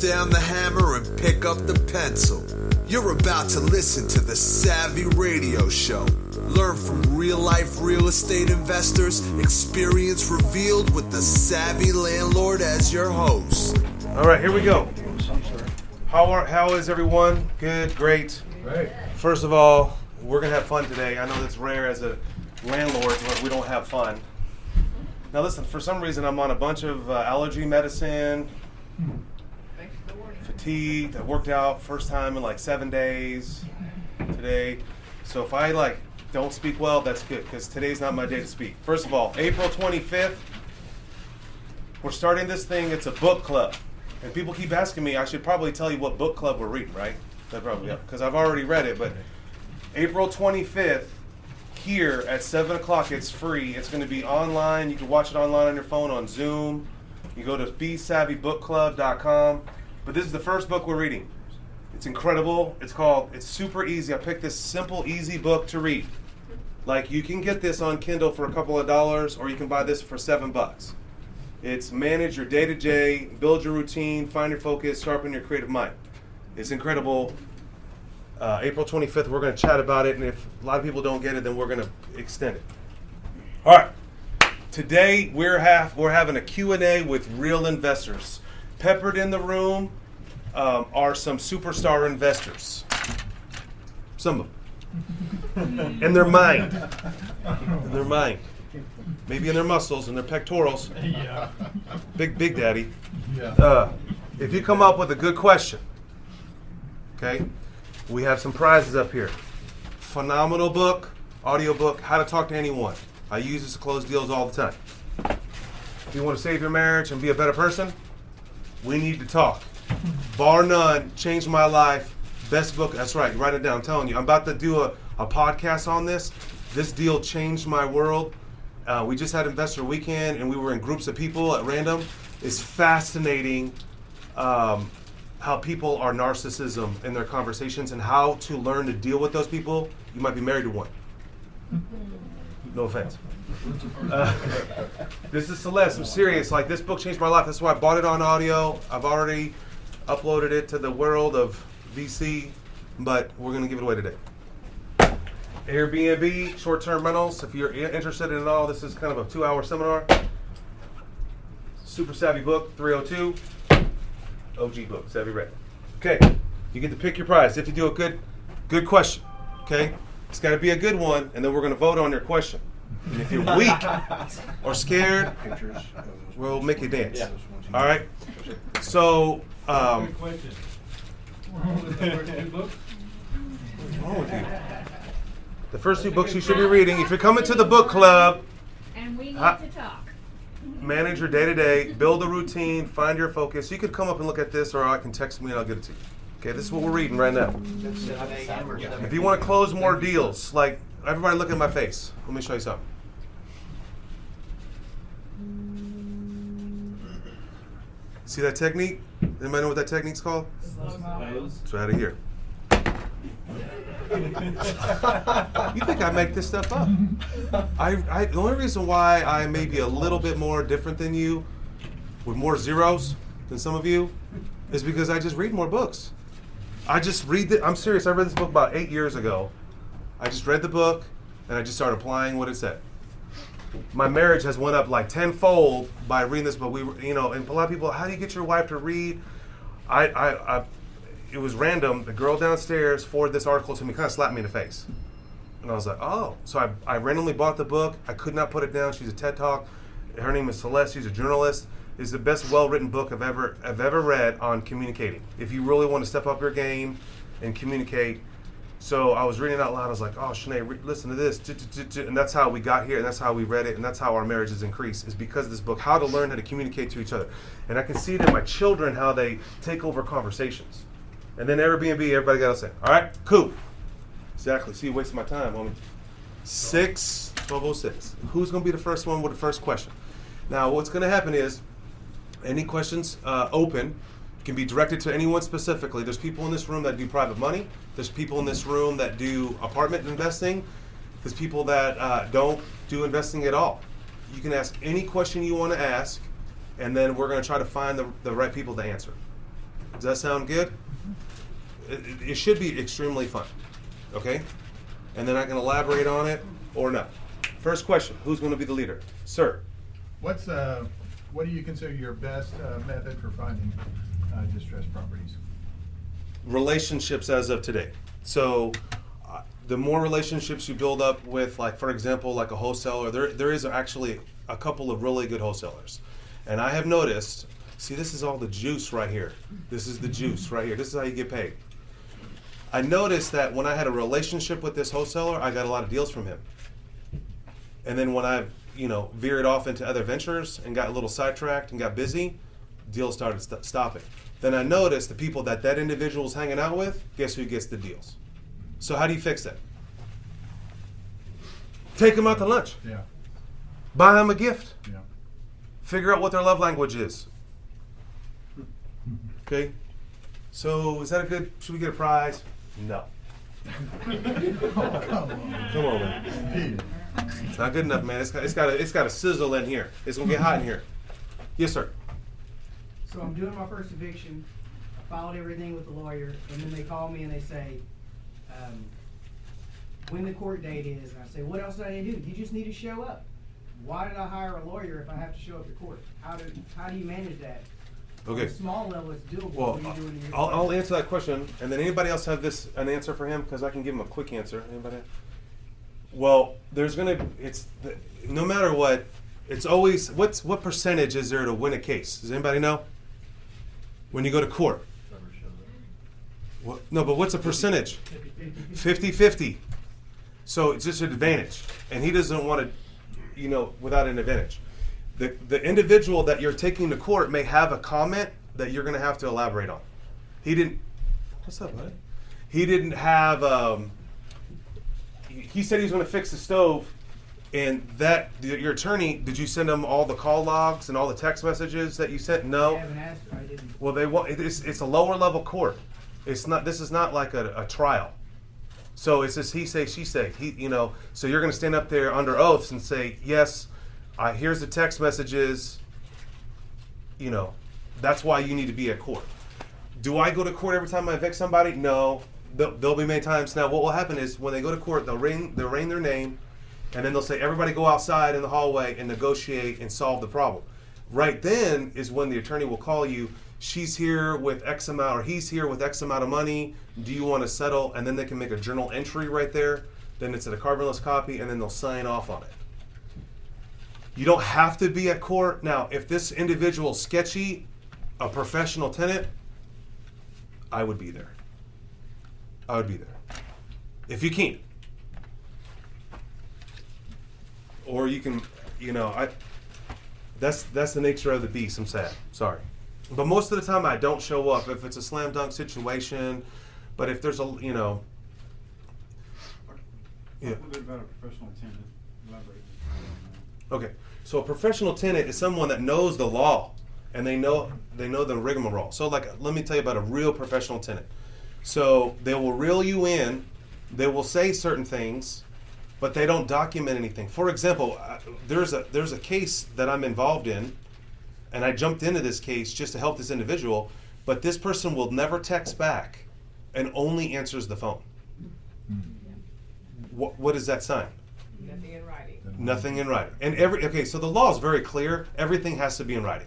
down the hammer and pick up the pencil. You're about to listen to the Savvy Radio Show. Learn from real-life real estate investors, experience revealed with the Savvy Landlord as your host. All right, here we go. How is everyone? Good, great. Great. First of all, we're going to have fun today. I know that's rare as a landlord when we don't have fun. Now listen, for some reason I'm on a bunch of allergy medicine, fatigued. I worked out first time in like 7 days today. So if I don't speak well, that's good because today's not my day to speak. First of all, April 25th, we're starting this thing. It's a book club. And people keep asking me, I should probably tell you what book club we're reading, right? That probably, because I've already read it. But April 25th, here at 7 o'clock, it's free. It's going to be online. You can watch it online on your phone on Zoom. You go to besavvybookclub.com. But this is the first book we're reading. It's incredible. It's super easy. I picked this simple, easy book to read. Like, you can get this on Kindle for a couple of dollars, or you can buy this for $7. It's manage your day-to-day, build your routine, find your focus, sharpen your creative mind. It's incredible. April 25th, we're going to chat about it, and if a lot of people don't get it, then we're going to extend it. All right. Today, we're having a Q&A with real investors. Peppered in the room are some superstar investors. Some of them. In their mind. In their mind. Maybe in their muscles and their pectorals. Yeah. Big daddy. Yeah. If you come up with a good question, okay, we have some prizes up here. Phenomenal book, audio book, How to Talk to Anyone. I use this to close deals all the time. If you want to save your marriage and be a better person, we need to talk. Bar none, changed my life. Best book, that's right, write it down. I'm telling you, I'm about to do a podcast on this. This deal changed my world. We just had Investor Weekend, and we were in groups of people at random. It's fascinating how people are narcissism in their conversations and how to learn to deal with those people. You might be married to one. No offense. This is Celeste. I'm serious. Like, this book changed my life. That's why I bought it on audio. I've already uploaded it to the world of VC, but we're going to give it away today. Airbnb, short-term rentals. If you're interested in it all, this is kind of a 2-hour seminar. Super Savvy book, 302. OG book, Savvy Red. Okay, you get to pick your prize if you do a good question. Okay, it's got to be a good one, and then we're going to vote on your question. And if you're weak or scared, we'll make you dance. All right. So, Good question. What's wrong with you? The first 2 books you should be reading. If you're coming to the book club, and we need to talk. Manage your day-to-day, build a routine, find your focus. You could come up and look at this, or I can text me and I'll get it to you. Okay, this is what we're reading right now. If you want to close more deals, like, everybody look at my face. Let me show you something. See that technique? Anybody know what that technique's called? It's right here. You think I make this stuff up? The only reason why I may be a little bit more different than you, with more zeros than some of you, is because I just read more books. I just read I'm serious. I read this book about 8 years ago. I just read the book and I just started applying what it said. My marriage has went up like tenfold by reading this book. And a lot of people, how do you get your wife to read? It was random. The girl downstairs forwarded this article to me, kind of slapped me in the face. And I was like, oh. So I randomly bought the book. I could not put it down. She's a TED Talk. Her name is Celeste. She's a journalist. It's the best well-written book I've ever read on communicating. If you really want to step up your game and communicate. So I was reading it out loud. I was like, oh, Shanae, listen to this. And that's how we got here, and that's how we read it, and that's how our marriages increase, is because of this book, How to Learn How to Communicate to Each Other. And I can see it in my children, how they take over conversations. And then Airbnb, everybody got to say, all right, cool. Exactly. See, you wasting my time, homie. 1206. Who's going to be the first one with the first question? Now, what's going to happen is, any questions open can be directed to anyone specifically. There's people in this room that do private money. There's people in this room that do apartment investing. There's people that don't do investing at all. You can ask any question you want to ask, and then we're going to try to find the right people to answer. Does that sound good? It should be extremely fun. Okay? And then I can elaborate on it or not. First question, who's going to be the leader? Sir. What do you consider your best method for finding distressed properties? Relationships as of today. So the more relationships you build up with, like, for example, like a wholesaler, there is actually a couple of really good wholesalers. And I have noticed, see, this is all the juice right here. This is the juice right here. This is how you get paid. I noticed that when I had a relationship with this wholesaler, I got a lot of deals from him. And then when I, veered off into other ventures and got a little sidetracked and got busy, deals started stopping. Then I noticed the people that individual's hanging out with, guess who gets the deals? So how do you fix that? Take them out to lunch. Yeah. Buy them a gift. Yeah. Figure out what their love language is. Okay? So is that a good, should we get a prize? No. Oh, come on. Come on, man. Peter. It's not good enough, man. It's got a sizzle in here. It's gonna get hot in here. Yes, sir. So I'm doing my first eviction. I filed everything with the lawyer, and then they call me and they say, when the court date is. And I say, what else do I need to do? You just need to show up. Why did I hire a lawyer if I have to show up to court? How do you manage that? Okay. On a small level, it's doable. Well, What are you doing in your I'll answer that question, and then anybody else have an answer for him? Because I can give him a quick answer. Anybody? Well, no matter what, it's always, what percentage is there to win a case? Does anybody know? When you go to court? No, but what's a percentage? 50-50. So it's just an advantage. And he doesn't want to, without an advantage. The individual that you're taking to court may have a comment that you're going to have to elaborate on. What's up, buddy? He didn't have, he said he was going to fix the stove, and your attorney, did you send him all the call logs and all the text messages that you sent? No. I haven't asked her. I didn't. Well, it's a lower level court. This is not like a trial. So it's just he say, she say. So you're going to stand up there under oaths and say, yes, here's the text messages. That's why you need to be at court. Do I go to court every time I evict somebody? No. There'll be many times. Now, what will happen is when they go to court, they'll ring their name, and then they'll say, everybody go outside in the hallway and negotiate and solve the problem. Right then is when the attorney will call you. She's here with X amount, or he's here with X amount of money. Do you want to settle? And then they can make a journal entry right there. Then it's a carbonless copy, and then they'll sign off on it. You don't have to be at court. Now, if this individual's sketchy, a professional tenant, I would be there. I would be there. If you can. Or you can, that's the nature of the beast. I'm sad. Sorry. But most of the time I don't show up if it's a slam dunk situation. But if there's a, Talk a little bit about a professional tenant. Elaborate. Okay. So a professional tenant is someone that knows the law and they know the rigmarole. So let me tell you about a real professional tenant. So they will reel you in, they will say certain things, but they don't document anything. For example, there's a case that I'm involved in, and I jumped into this case just to help this individual, but this person will never text back and only answers the phone. What is that sign? Nothing in writing. Nothing in writing. And so the law is very clear. Everything has to be in writing.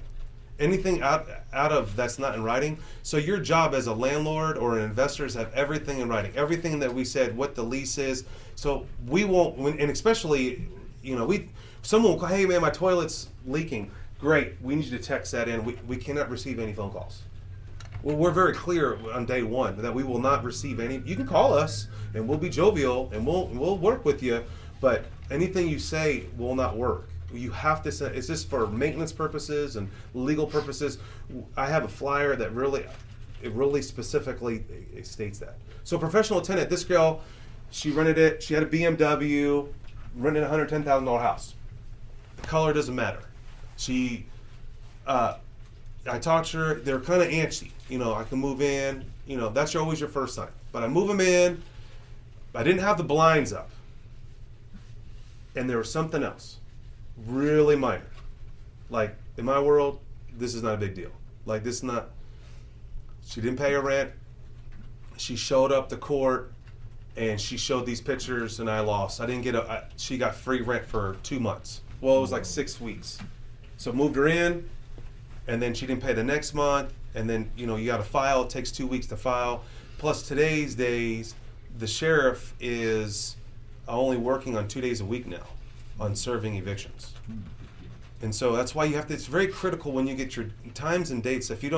Anything out of that's not in writing. So your job as a landlord or an investor is to have everything in writing. Everything that we said, what the lease is. So we won't, and especially, someone will go, hey man, my toilet's leaking. Great, we need you to text that in. We cannot receive any phone calls. Well, we're very clear on day one that we will not receive any. You can call us and we'll be jovial and we'll work with you, but anything you say will not work. You have to send, it's just for maintenance purposes and legal purposes. I have a flyer that really specifically states that. So professional tenant, this girl, she rented it. She had a BMW, rented a $110,000 house. The color doesn't matter. I talked to her. They're kind of antsy. I can move in. That's always your first sign. But I move them in. I didn't have the blinds up. And there was something else. Really minor. Like, in my world, this is not a big deal. Like, this is not... She didn't pay her rent. She showed up to court, and she showed these pictures, and I lost. I didn't get she got free rent for 2 months. Well, it was like 6 weeks. So moved her in, and then she didn't pay the next month, and then, you got to file. It takes 2 weeks to file. Plus, today's days, the sheriff is only working on 2 days a week now on serving evictions. And so that's why it's very critical when you get your times and dates. If you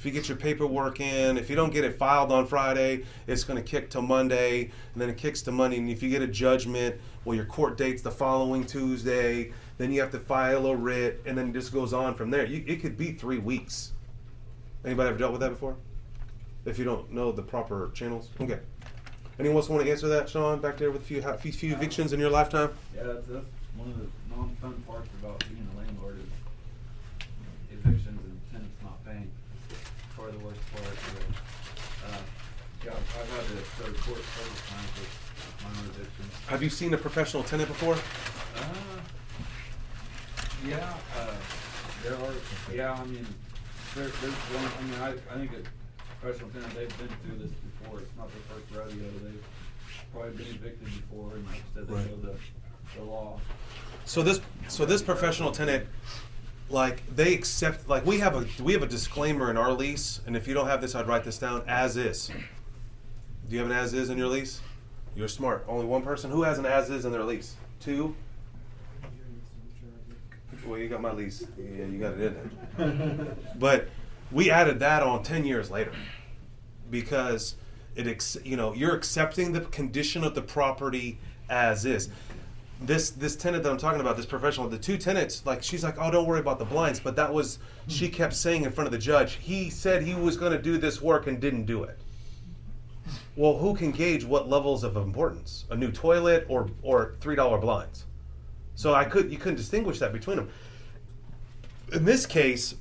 get your paperwork in, if you don't get it filed on Friday, it's going to kick to Monday, and then it kicks to Monday. And if you get a judgment, well, your court date's the following Tuesday, then you have to file a writ, and then it just goes on from there. It could be 3 weeks. Anybody ever dealt with that before? If you don't know the proper channels? Okay. Anyone else want to answer that, Sean, back there with a few evictions in your lifetime? Yeah, that's one of the non-fun parts about being a landlord is evictions and tenants not paying. It's probably the worst part. Yeah, I've had to go to court several times with minor evictions. Have you seen a professional tenant before? Yeah, there are. Yeah, I mean, there's one. I mean, I think a professional tenant, they've been through this before. It's not their first rodeo. They've probably been evicted before, and like I said, they know the law. So this professional tenant, like they accept, like we have a disclaimer in our lease, and if you don't have this, I'd write this down, as is. Do you have an as is in your lease? You're smart. Only one person who has an as is in their lease. 2. Well, you got my lease. Yeah, you got it in there. But we added that on 10 years later because you're accepting the condition of the property as is. This tenant that I'm talking about, this professional, the 2 tenants, like she's like, oh, don't worry about the blinds, but that was, she kept saying in front of the judge, he said he was going to do this work and didn't do it. Well, who can gauge what levels of importance? A new toilet or $3 blinds? So you couldn't distinguish that between them. In this case,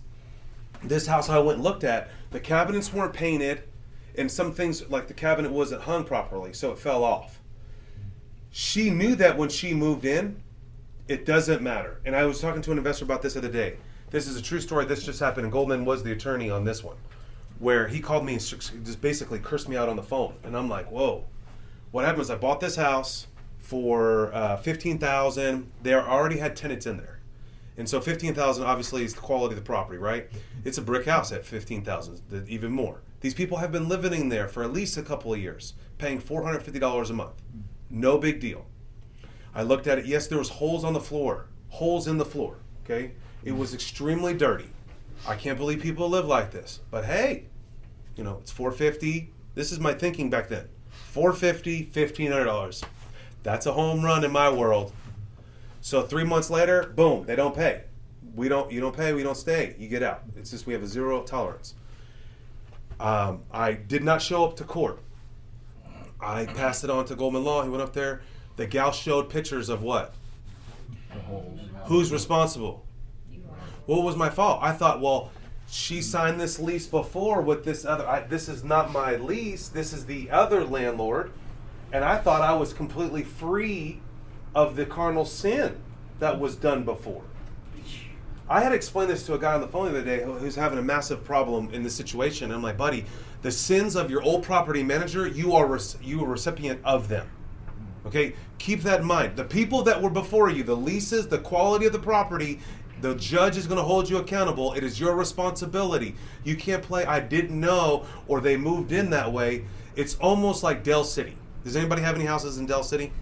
this house I went and looked at, the cabinets weren't painted, and some things like the cabinet wasn't hung properly, so it fell off. She knew that when she moved in, it doesn't matter. And I was talking to an investor about this the other day. This is a true story. This just happened, and Goldman was the attorney on this one, where he called me and just basically cursed me out on the phone. And I'm like, whoa. What happened was I bought this house for $15,000. They already had tenants in there. And so $15,000 obviously is the quality of the property, right? It's a brick house at $15,000, even more. These people have been living in there for at least a couple of years, paying $450 a month. No big deal. I looked at it. Yes, there was holes in the floor, okay? It was extremely dirty. I can't believe people live like this. But hey, it's $450. This is my thinking back then. $450, $1,500. That's a home run in my world. So 3 months later, boom, they don't pay. You don't pay, we don't stay. You get out. It's just we have a zero tolerance. I did not show up to court. I passed it on to Goldman Law. He went up there. The gal showed pictures of what? Who's responsible? What was my fault? I thought, well, she signed this lease before with this other. This is not my lease. This is the other landlord. And I thought I was completely free of the carnal sin that was done before. I had explained this to a guy on the phone the other day who's having a massive problem in this situation. And I'm like, buddy, the sins of your old property manager, you are a recipient of them. Okay? Keep that in mind. The people that were before you, the leases, the quality of the property, the judge is going to hold you accountable. It is your responsibility. You can't play, I didn't know, or they moved in that way. It's almost like Dell City. Does anybody have any houses in Dell City?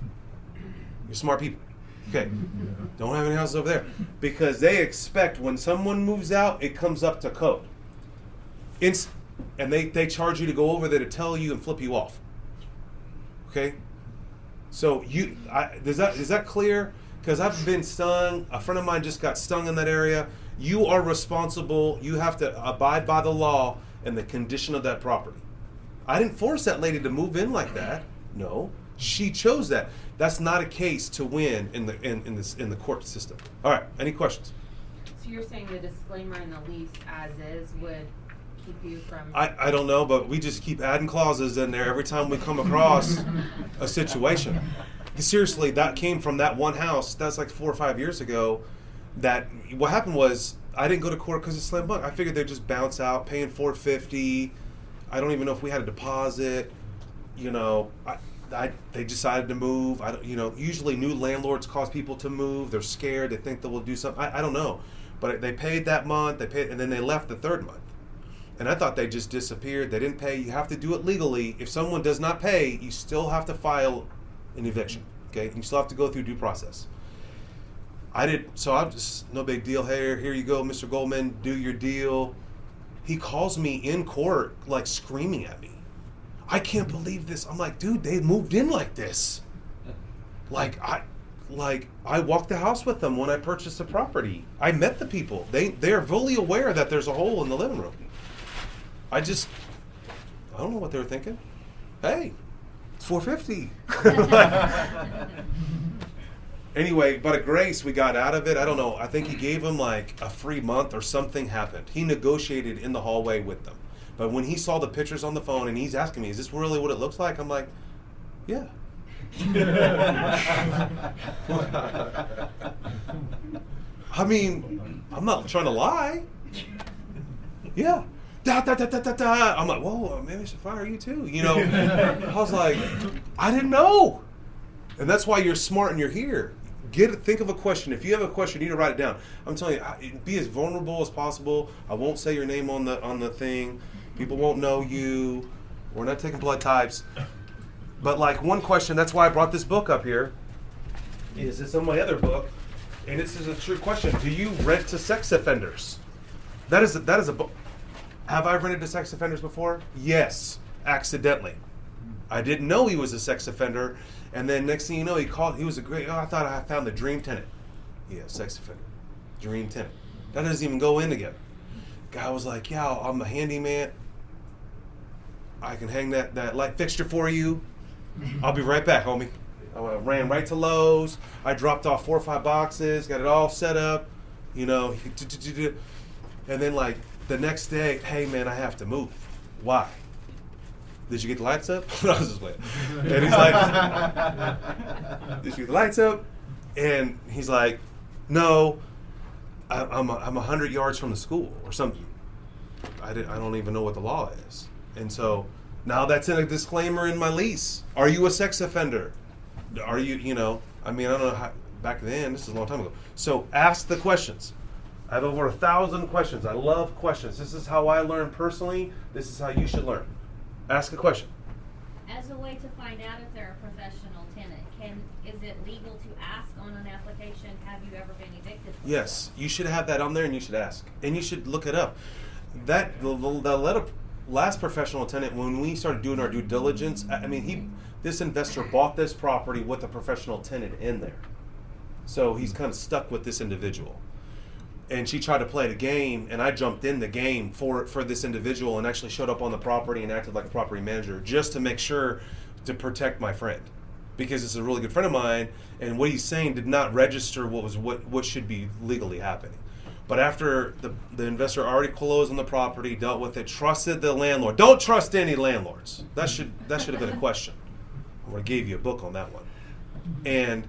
You're smart people. Okay. Don't have any houses over there. Because they expect when someone moves out, it comes up to code. And they charge you to go over there to tell you and flip you off. Okay? So is that clear? Because I've been stung. A friend of mine just got stung in that area. You are responsible. You have to abide by the law and the condition of that property. I didn't force that lady to move in like that. No, she chose that. That's not a case to win in the court system. All right. Any questions? So you're saying the disclaimer in the lease as is would keep you from... I don't know, but we just keep adding clauses in there every time we come across a situation. Seriously, that came from that one house. That's like 4 or 5 years ago. That what happened was I didn't go to court because it's slam dunk. I figured they'd just bounce out, paying $450. I don't even know if we had a deposit. You know, they decided to move. I don't, you know, usually new landlords cause people to move. They're scared. They think they will do something. I don't know. But they paid that month. They paid, and then they left the third month. And I thought they just disappeared. They didn't pay. You have to do it legally. If someone does not pay, you still have to file an eviction. Okay, you still have to go through due process. So I'm just, no big deal. Here you go, Mr. Goldman, do your deal. He calls me in court, like screaming at me. I can't believe this. I'm like, dude, they moved in like this. I walked the house with them when I purchased the property. I met the people. They're fully aware that there's a hole in the living room. I don't know what they were thinking. Hey, it's $450. Anyway, but at Grace, we got out of it. I don't know. I think he gave him like a free month or something happened. He negotiated in the hallway with them. But when he saw the pictures on the phone and he's asking me, is this really what it looks like? I'm like, yeah. I mean, I'm not trying to lie. Yeah. I'm like, whoa, maybe I should fire you too. You know, I was like, I didn't know. And that's why you're smart and you're here. Think of a question. If you have a question, you need to write it down. I'm telling you, be as vulnerable as possible. I won't say your name on the thing. People won't know you. We're not taking blood types. But like one question, that's why I brought this book up here. It's in my other book, and this is a true question. Do you rent to sex offenders? That is a book. Have I rented to sex offenders before? Yes, accidentally. I didn't know he was a sex offender, and then next thing you know, he was a great. I thought I found the dream tenant. Yeah, sex offender, dream tenant. That doesn't even go in together. Guy was like, yeah, I'm a handyman. I can hang that light fixture for you. I'll be right back, homie. I ran right to Lowe's. I dropped off 4 or 5 boxes, got it all set up, you know. And then like the next day, hey man, I have to move. Why? Did you get the lights up? I was just playing. And he's like, did you get the lights up? And he's like, no, I'm 100 yards from the school or something. I don't even know what the law is. And so now that's in a disclaimer in my lease. Are you a sex offender? Are you, you know, I mean, I don't know how, back then, this is a long time ago. So ask the questions. I have over 1,000 questions. I love questions. This is how I learn personally. This is how you should learn. Ask a question. As a way to find out if they're a professional tenant, is it legal to ask on an application, have you ever been evicted before? Yes, you should have that on there and you should ask. And you should look it up. The last professional tenant, when we started doing our due diligence, I mean, this investor bought this property with a professional tenant in there. So he's kind of stuck with this individual. And she tried to play the game, and I jumped in the game for this individual and actually showed up on the property and acted like a property manager just to make sure to protect my friend. Because it's a really good friend of mine, and what he's saying did not register what should be legally happening. But after the investor already closed on the property, dealt with it, trusted the landlord. Don't trust any landlords. That should have been a question. I would have gave you a book on that one. And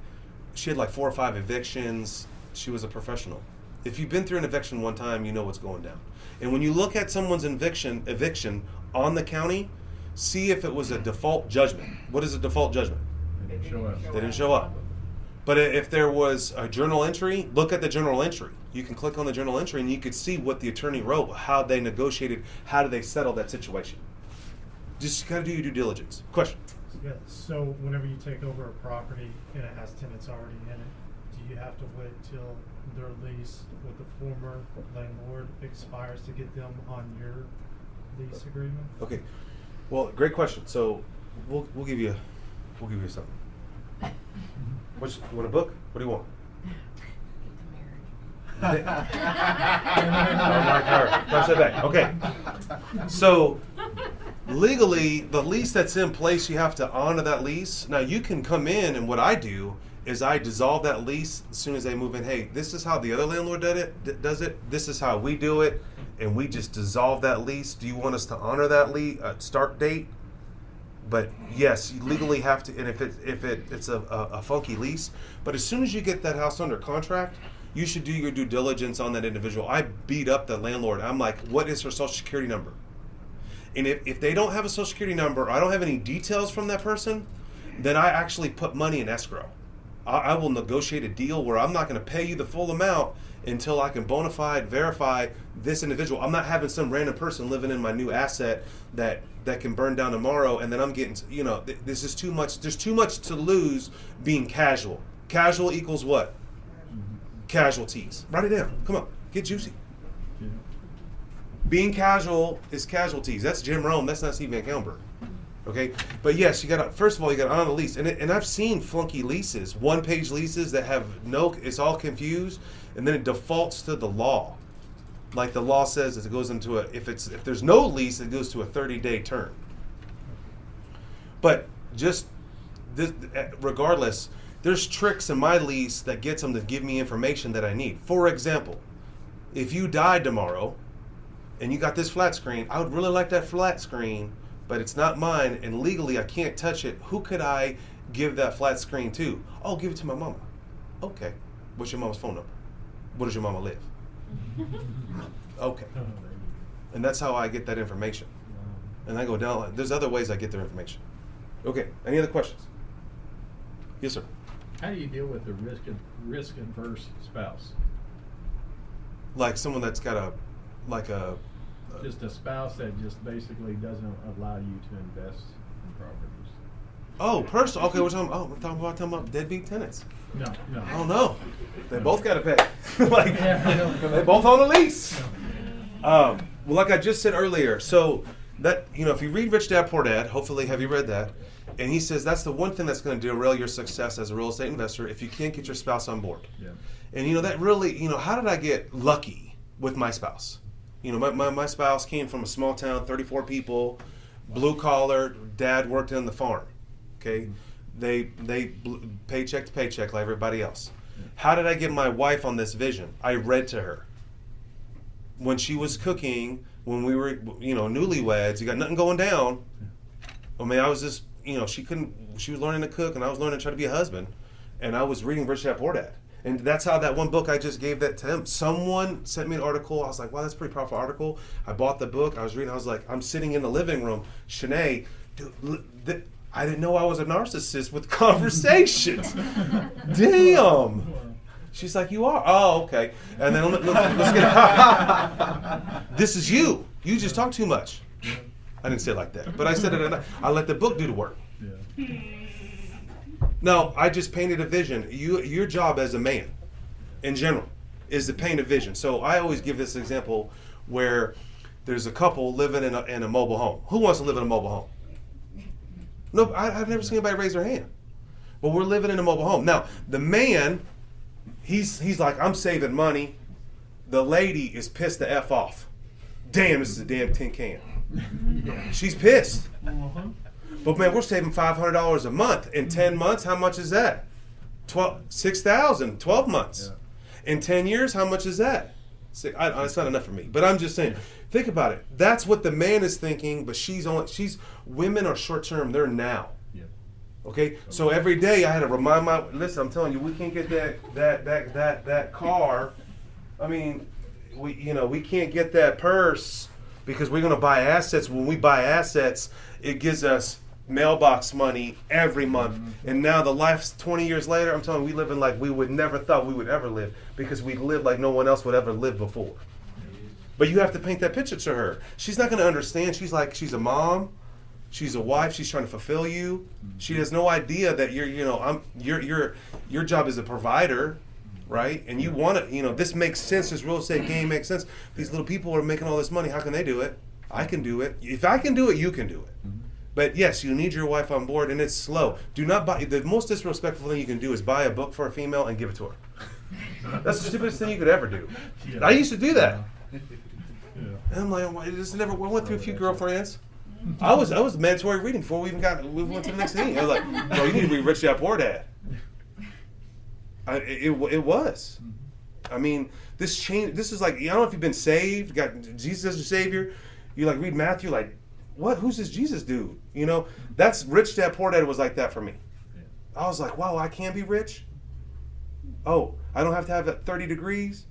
she had like 4 or 5 evictions. She was a professional. If you've been through an eviction one time, you know what's going down. And when you look at someone's eviction on the county, see if it was a default judgment. What is a default judgment? They didn't show up. They didn't show up. But if there was a journal entry, look at the journal entry. You can click on the journal entry and you could see what the attorney wrote, how they negotiated, how do they settle that situation. Just got to do your due diligence. Question? Yeah, so whenever you take over a property and it has tenants already in it, do you have to wait till their lease with the former landlord expires to get them on your lease agreement? Okay. Well, great question. So we'll give you something. You want a book? What do you want? Okay. So legally, the lease that's in place, you have to honor that lease. Now you can come in, and what I do is I dissolve that lease as soon as they move in. Hey, this is how the other landlord does it. This is how we do it, and we just dissolve that lease. Do you want us to honor that lease start date? But yes, you legally have to. And if it's a funky lease, but as soon as you get that house under contract, you should do your due diligence on that individual. I beat up the landlord. I'm like, what is her social security number? And if they don't have a social security number, I don't have any details from that person, then I actually put money in escrow. I will negotiate a deal where I'm not going to pay you the full amount until I can bona fide verify this individual. I'm not having some random person living in my new asset that can burn down tomorrow, and then I'm getting, this is too much. There's too much to lose being casual. Casual equals what? Casualties. Write it down. Come on, get juicy. Being casual is casualties. That's Jim Rome. That's not Steve VanCauwenbergh. Okay, but yes, you got. First of all, you got on a lease, and I've seen flunky leases, one-page leases that have it's all confused, and then it defaults to the law. Like the law says, it goes into if there's no lease, it goes to a 30-day term. But just this, regardless, there's tricks in my lease that gets them to give me information that I need. For example, if you died tomorrow, and you got this flat screen, I would really like that flat screen, but it's not mine, and legally I can't touch it. Who could I give that flat screen to? Oh, give it to my mama. Okay. What's your mama's phone number? Where does your mama live? Okay. And that's how I get that information. And I go down. There's other ways I get their information. Okay. Any other questions? Yes, sir. How do you deal with the risk adverse spouse? Like someone that's got Just a spouse that just basically doesn't allow you to invest in properties. Oh, personal. Okay, we're talking about deadbeat tenants. No. Oh no, they both got to pay. They both own a lease. Well, like I just said earlier, so that if you read Rich Dad Poor Dad, hopefully have you read that? And he says that's the one thing that's going to derail your success as a real estate investor if you can't get your spouse on board. Yeah. And that really, how did I get lucky with my spouse? My spouse came from a small town, 34 people, blue collar. Dad worked in the farm. Okay, they paycheck to paycheck like everybody else. How did I get my wife on this vision? I read to her. When she was cooking, when we were newlyweds, you got nothing going down. I mean, I was just she was learning to cook, and I was learning to try to be a husband, and I was reading Rich Dad Poor Dad. And that's how that one book I just gave that to him. Someone sent me an article. I was like, wow, that's a pretty powerful article. I bought the book. I was reading. I was like, I'm sitting in the living room. Shanae, dude, I didn't know I was a narcissist with conversations. Damn. She's like, you are? Oh, okay. And then let's get this is you. You just talk too much. I didn't say it like that. But I said it. I let the book do the work. Yeah. No, I just painted a vision. Your job as a man, in general, is to paint a vision. So I always give this example where there's a couple living in a mobile home. Who wants to live in a mobile home? No, I've never seen anybody raise their hand. But we're living in a mobile home. Now, the man, he's like, I'm saving money. The lady is pissed the F off. Damn, this is a damn tin can. She's pissed. But man, we're saving $500 a month. In 10 months, how much is that? $6,000, 12 months. Yeah. In 10 years, how much is that? It's not enough for me. But I'm just saying, think about it. That's what the man is thinking, but women are short term, they're now. Yeah. Okay? So every day I had to remind listen, I'm telling you, we can't get that car. I mean, we can't get that purse because we're gonna buy assets. When we buy assets, it gives us mailbox money every month. Mm-hmm. And now the life's 20 years later, I'm telling you, we living like we would never thought we would ever live because we live like no one else would ever live before. But you have to paint that picture to her. She's not going to understand. She's a mom. She's a wife. She's trying to fulfill you. She has no idea that your job is a provider, right? And you want to, this makes sense. This real estate game makes sense. These little people are making all this money. How can they do it? I can do it. If I can do it, you can do it. Mm-hmm. But yes, you need your wife on board, and it's slow. Do not buy. The most disrespectful thing you can do is buy a book for a female and give it to her. That's the stupidest thing you could ever do. Yeah. I used to do that. Yeah. And I'm like, I went through a few girlfriends. I was mandatory reading before we went to the next thing. I was like, bro, you need to read Rich Dad Poor Dad. It was. I mean, this change. This is like, I don't know if you've been saved, got Jesus as your Savior. You like read Matthew, like, what? Who's this Jesus dude? That's Rich Dad Poor Dad was like that for me. Yeah. I was like, wow, I can be rich? Oh, I don't have to have 30 degrees?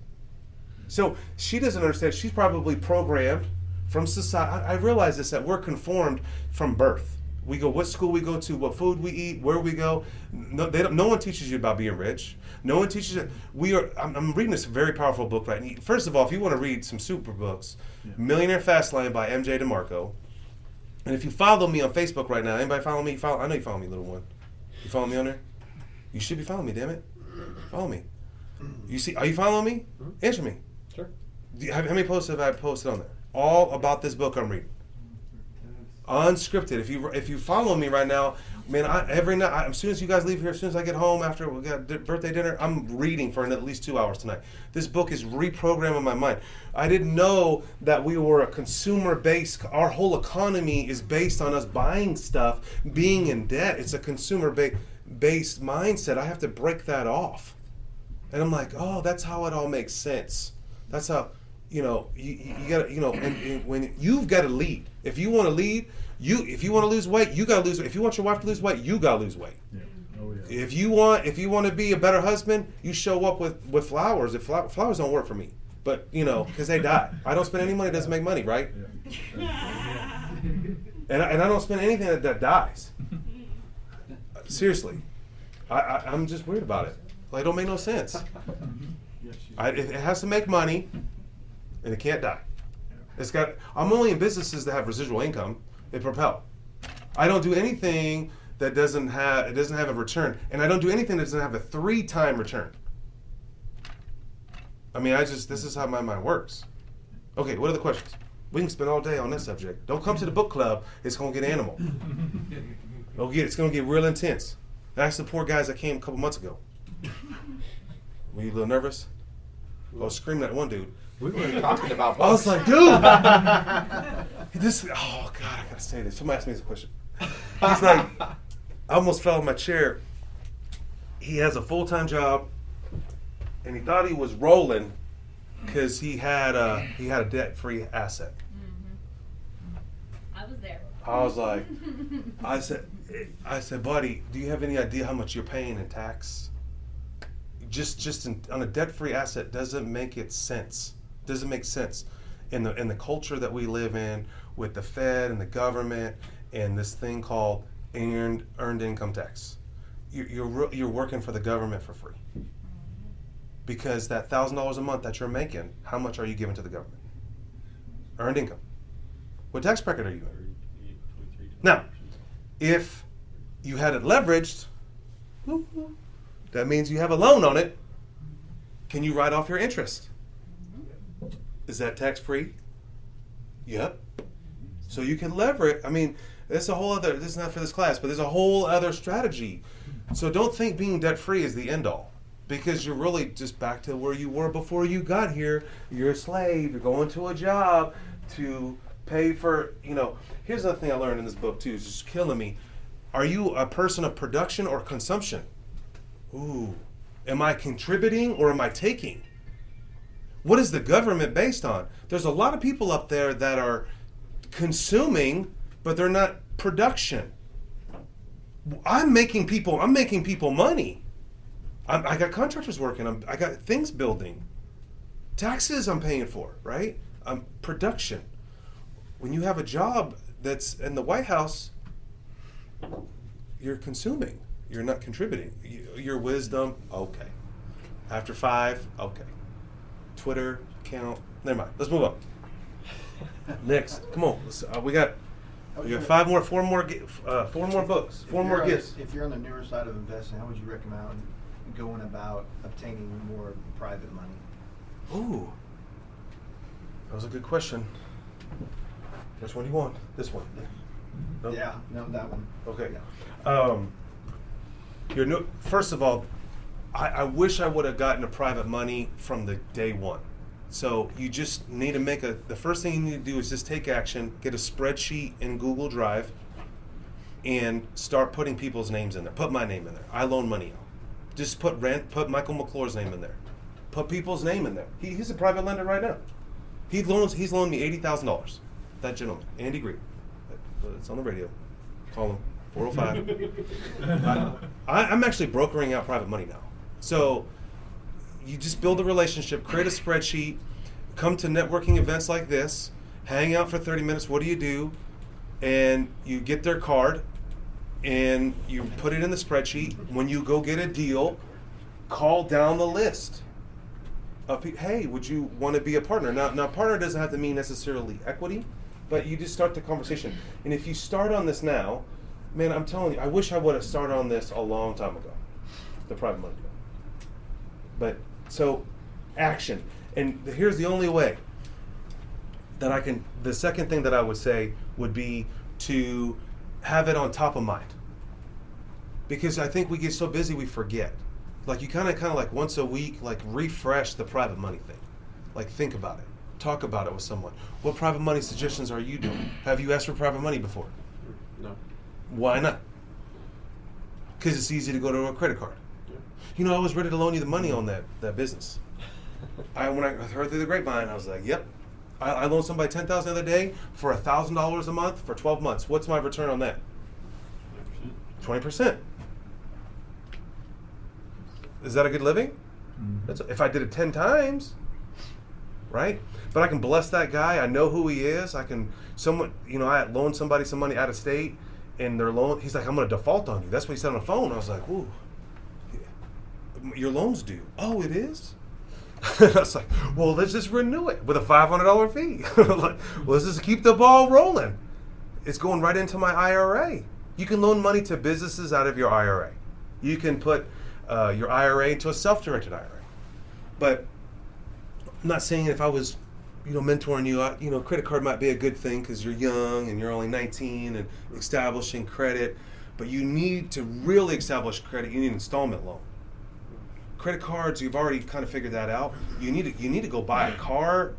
So she doesn't understand. She's probably programmed from society. I realize this, that we're conformed from birth. We go what school we go to, what food we eat, where we go. No one teaches you about being rich. No one teaches you. I'm reading this very powerful book right now. First of all, if you want to read some super books, Millionaire Fastlane by MJ DeMarco. And if you follow me on Facebook right now, anybody follow me? I know you follow me, little one. You follow me on there? You should be following me, damn it. Follow me. You see? Are you following me? Answer me. Sure. How many posts have I posted on there? All about this book I'm reading. Unscripted. If you follow me right now, man, every night, as soon as you guys leave here, as soon as I get home after we got birthday dinner, I'm reading for at least 2 hours tonight. This book is reprogramming my mind. I didn't know that we were a consumer-based. Our whole economy is based on us buying stuff, being in debt. It's a consumer-based mindset. I have to break that off. And I'm like, oh, that's how it all makes sense. That's how, you got to, and when you've got to lead. If you want to lead, if you want to lose weight, you got to lose weight. If you want your wife to lose weight, you got to lose weight. Yeah. Oh, yeah. If you want to be a better husband, you show up with flowers. If flowers don't work for me, but because they die. I don't spend any money that doesn't make money, right? Yeah. And I don't spend anything that dies. Seriously, I'm just weird about it. Like, it don't make no sense. It has to make money, and it can't die. I'm only in businesses that have residual income. They propel. I don't do anything that doesn't have a return, and I don't do anything that doesn't have a 3-time return. I mean, this is how my mind works. Okay, what are the questions? We can spend all day on this subject. Don't come to the book club. It's gonna get animal. It's gonna get real intense. That's the poor guys that came a couple months ago. Were you a little nervous? I was screaming at one dude. We were talking about books. I was like, dude, oh God, I gotta say this. Somebody asked me this question. He's like, I almost fell in my chair. He has a full-time job, and he thought he was rolling because he had a debt-free asset. I was there. I was like, I said, buddy, do you have any idea how much you're paying in tax? On a debt-free asset doesn't make sense. Doesn't make sense in the culture that we live in with the Fed and the government and this thing called earned income tax. You're working for the government for free because that $1,000 a month that you're making, how much are you giving to the government? Earned income. What tax bracket are you in? Now, if you had it leveraged, that means you have a loan on it. Can you write off your interest? Is that tax-free? Yep. So you can leverage. I mean, this is not for this class, but there's a whole other strategy. So don't think being debt-free is the end-all, because you're really just back to where you were before you got here. You're a slave. You're going to a job to pay for, Here's the thing I learned in this book, too. It's just killing me. Are you a person of production or consumption? Ooh. Am I contributing or am I taking? What is the government based on? There's a lot of people up there that are consuming, but they're not production. I'm making people money. I got contractors working. I got things building. Taxes I'm paying for, right? Production. When you have a job that's in the White House, you're consuming. You're not contributing. Your wisdom, okay. After 5, okay. Twitter account, never mind. Let's move on. Next, come on. We got 4 more books, 4 more gifts. If you're on the newer side of investing, how would you recommend going about obtaining more private money? Ooh, that was a good question. Which one do you want? This one? Nope. Yeah, no, that one. Okay. Yeah. First of all, I wish I would have gotten a private money from the day one. So you just need to the first thing you need to do is just take action, get a spreadsheet in Google Drive, and start putting people's names in there. Put my name in there. I loan money out. Just put Michael McClure's name in there. Put people's name in there. He's a private lender right now. He's loaned me $80,000. That gentleman, Andy Green. It's on the radio. Call him, 405. I'm actually brokering out private money now. So you just build a relationship, create a spreadsheet, come to networking events like this, hang out for 30 minutes. What do? And you get their card and you put it in the spreadsheet. When you go get a deal, call down the list of people. Hey, would you want to be a partner? Now, partner doesn't have to mean necessarily equity, but you just start the conversation. And if you start on this now, man, I'm telling you, I wish I would have started on this a long time ago, the private money deal. But so, action. And here's the only way that I can, the second thing that I would say would be to have it on top of mind. Because I think we get so busy we forget. Like you kind of like once a week, like refresh the private money thing. Like think about it. Talk about it with someone. What private money suggestions are you doing? Have you asked for private money before? No. Why not? Because it's easy to go to a credit card. Yeah. You know, I was ready to loan you the money on that business. When I heard through the grapevine, I was like, yep. I loaned somebody $10,000 the other day for $1,000 a month for 12 months. What's my return on that? 20%. Is that a good living? Mm-hmm. If I did it 10 times, right? But I can bless that guy. I know who he is. I loaned somebody some money out of state, and their loan, he's like, I'm going to default on you. That's what he said on the phone. I was like, ooh, your loan's due. Oh, it is? I was like, well, let's just renew it with a $500 fee. Like, let's just keep the ball rolling. It's going right into my IRA. You can loan money to businesses out of your IRA. You can put your IRA into a self-directed IRA. But I'm not saying if I was, mentoring you, credit card might be a good thing because you're young and you're only 19 and establishing credit. But you need to really establish credit. You need an installment loan. Credit cards, you've already kind of figured that out. You need to go buy a car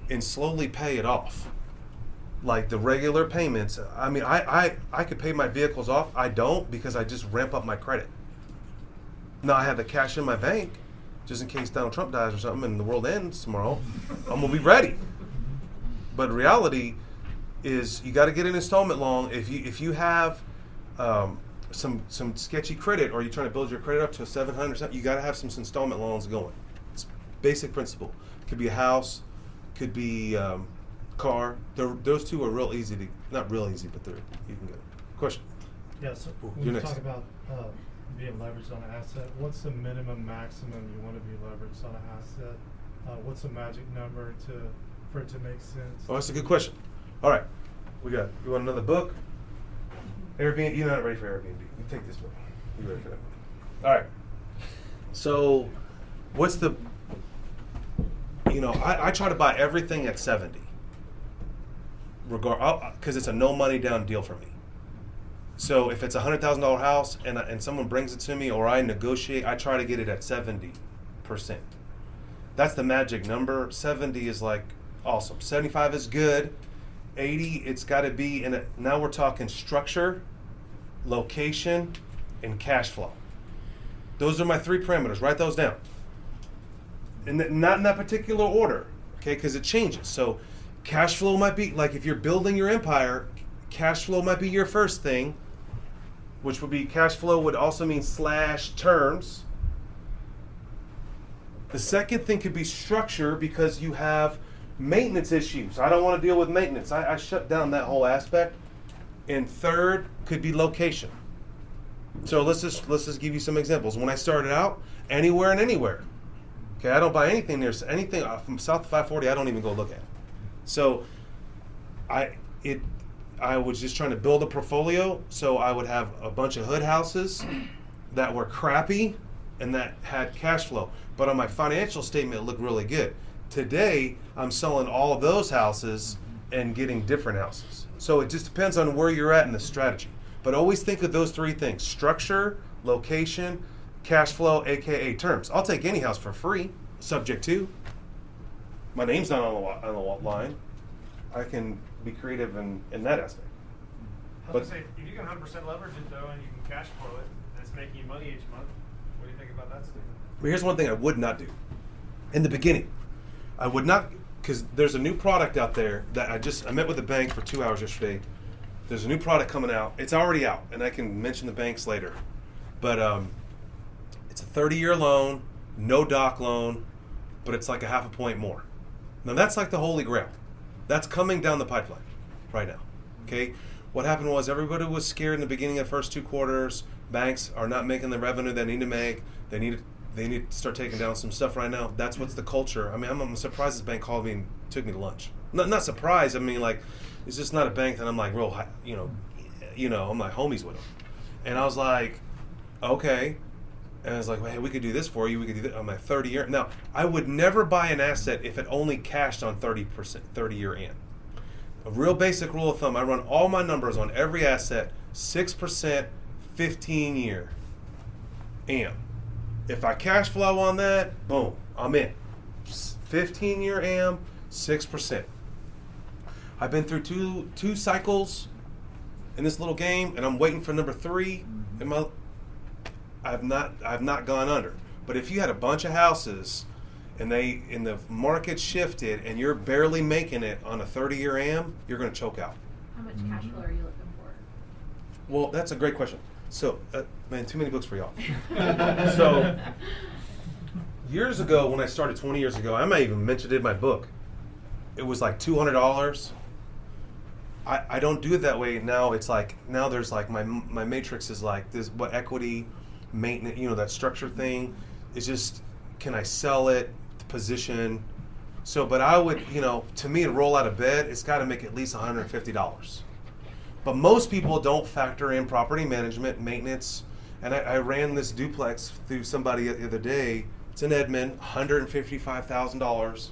and slowly pay it off. Like the regular payments. I mean, I could pay my vehicles off. I don't because I just ramp up my credit. Now I have the cash in my bank just in case Donald Trump dies or something and the world ends tomorrow. I'm going to be ready. But reality is you got to get an installment loan. If you have some sketchy credit, or you're trying to build your credit up to a 700 or something, you got to have some installment loans going. It's basic principle. Could be a house, could be car. Those two are real easy to, not real easy, but you can get. Question. Yeah. So when You're you next. talk about being leveraged on an asset, what's the minimum maximum you want to be leveraged on an asset? What's the magic number for it to make sense? Oh, that's a good question. All right, you want another book? Airbnb. You're not ready for Airbnb. You take this book. You ready for that one? All right. So, what's the? I try to buy everything at 70. Because it's a no money down deal for me. So if it's a $100,000 house and someone brings it to me or I negotiate, I try to get it at 70%. That's the magic number. 70 is like awesome. 75 is good. 80, it's got to be in it. Now we're talking structure, location, and cash flow. Those are my 3 parameters. Write those down. And not in that particular order, okay? Because it changes. So cash flow might be, like if you're building your empire, cash flow might be your first thing, which would be cash flow would also mean / terms. The second thing could be structure because you have maintenance issues. I don't want to deal with maintenance. I shut down that whole aspect. And third could be location. So let's just give you some examples. When I started out, anywhere and anywhere. Okay, I don't buy anything from south of 540. I don't even go look at. So I was just trying to build a portfolio, so I would have a bunch of hood houses that were crappy and that had cash flow. But on my financial statement, it looked really good. Today, I'm selling all those houses and getting different houses. So it just depends on where you're at in the strategy. But always think of those 3 things: structure, location, cash flow, aka terms. I'll take any house for free, subject to. My name's not on the line. I can be creative in that aspect. I was going to say, if you can 100% leverage it though, and you can cash flow it, and it's making you money each month, what do you think about that statement? But here's one thing I would not do. In the beginning, I would not, because there's a new product out there that I met with the bank for 2 hours yesterday. There's a new product coming out. It's already out, and I can mention the banks later. But it's a 30-year loan, no doc loan, but it's like a half a point more. Now that's like the Holy Grail. That's coming down the pipeline right now. Okay, what happened was everybody was scared in the beginning of the first 2 quarters. Banks are not making the revenue they need to make. They need to start taking down some stuff right now. That's what's the culture. I mean, I'm surprised this bank called me and took me to lunch. Not surprised. I mean, like, it's just not a bank that I'm like real high, you know, I'm like homies with them. And I was like, okay. And I was like, well, hey, we could do this for you. We could do that on my 30-year. Now, I would never buy an asset if it only cashed on 30-year AM. A real basic rule of thumb, I run all my numbers on every asset, 6%, 15-year AM. If I cash flow on that, boom, I'm in. 15-year AM, 6%. I've been through two cycles in this little game, and I'm waiting for number 3. I've not gone under. But if you had a bunch of houses and the market shifted and you're barely making it on a 30-year AM, you're going to choke out. How much cash flow are you looking for? Well, that's a great question. So, man, too many books for y'all. So, years ago, when I started 20 years ago, I might even mentioned it in my book. It was like $200. I don't do it that way now. It's like now there's like my matrix is like this. What equity, maintenance, you know, that structure thing is just, can I sell it, position. So, but I would, you know, to me to roll out of bed, it's got to make at least $150. But most people don't factor in property management, maintenance. And I ran this duplex through somebody the other day. It's in Edmond, $155,000.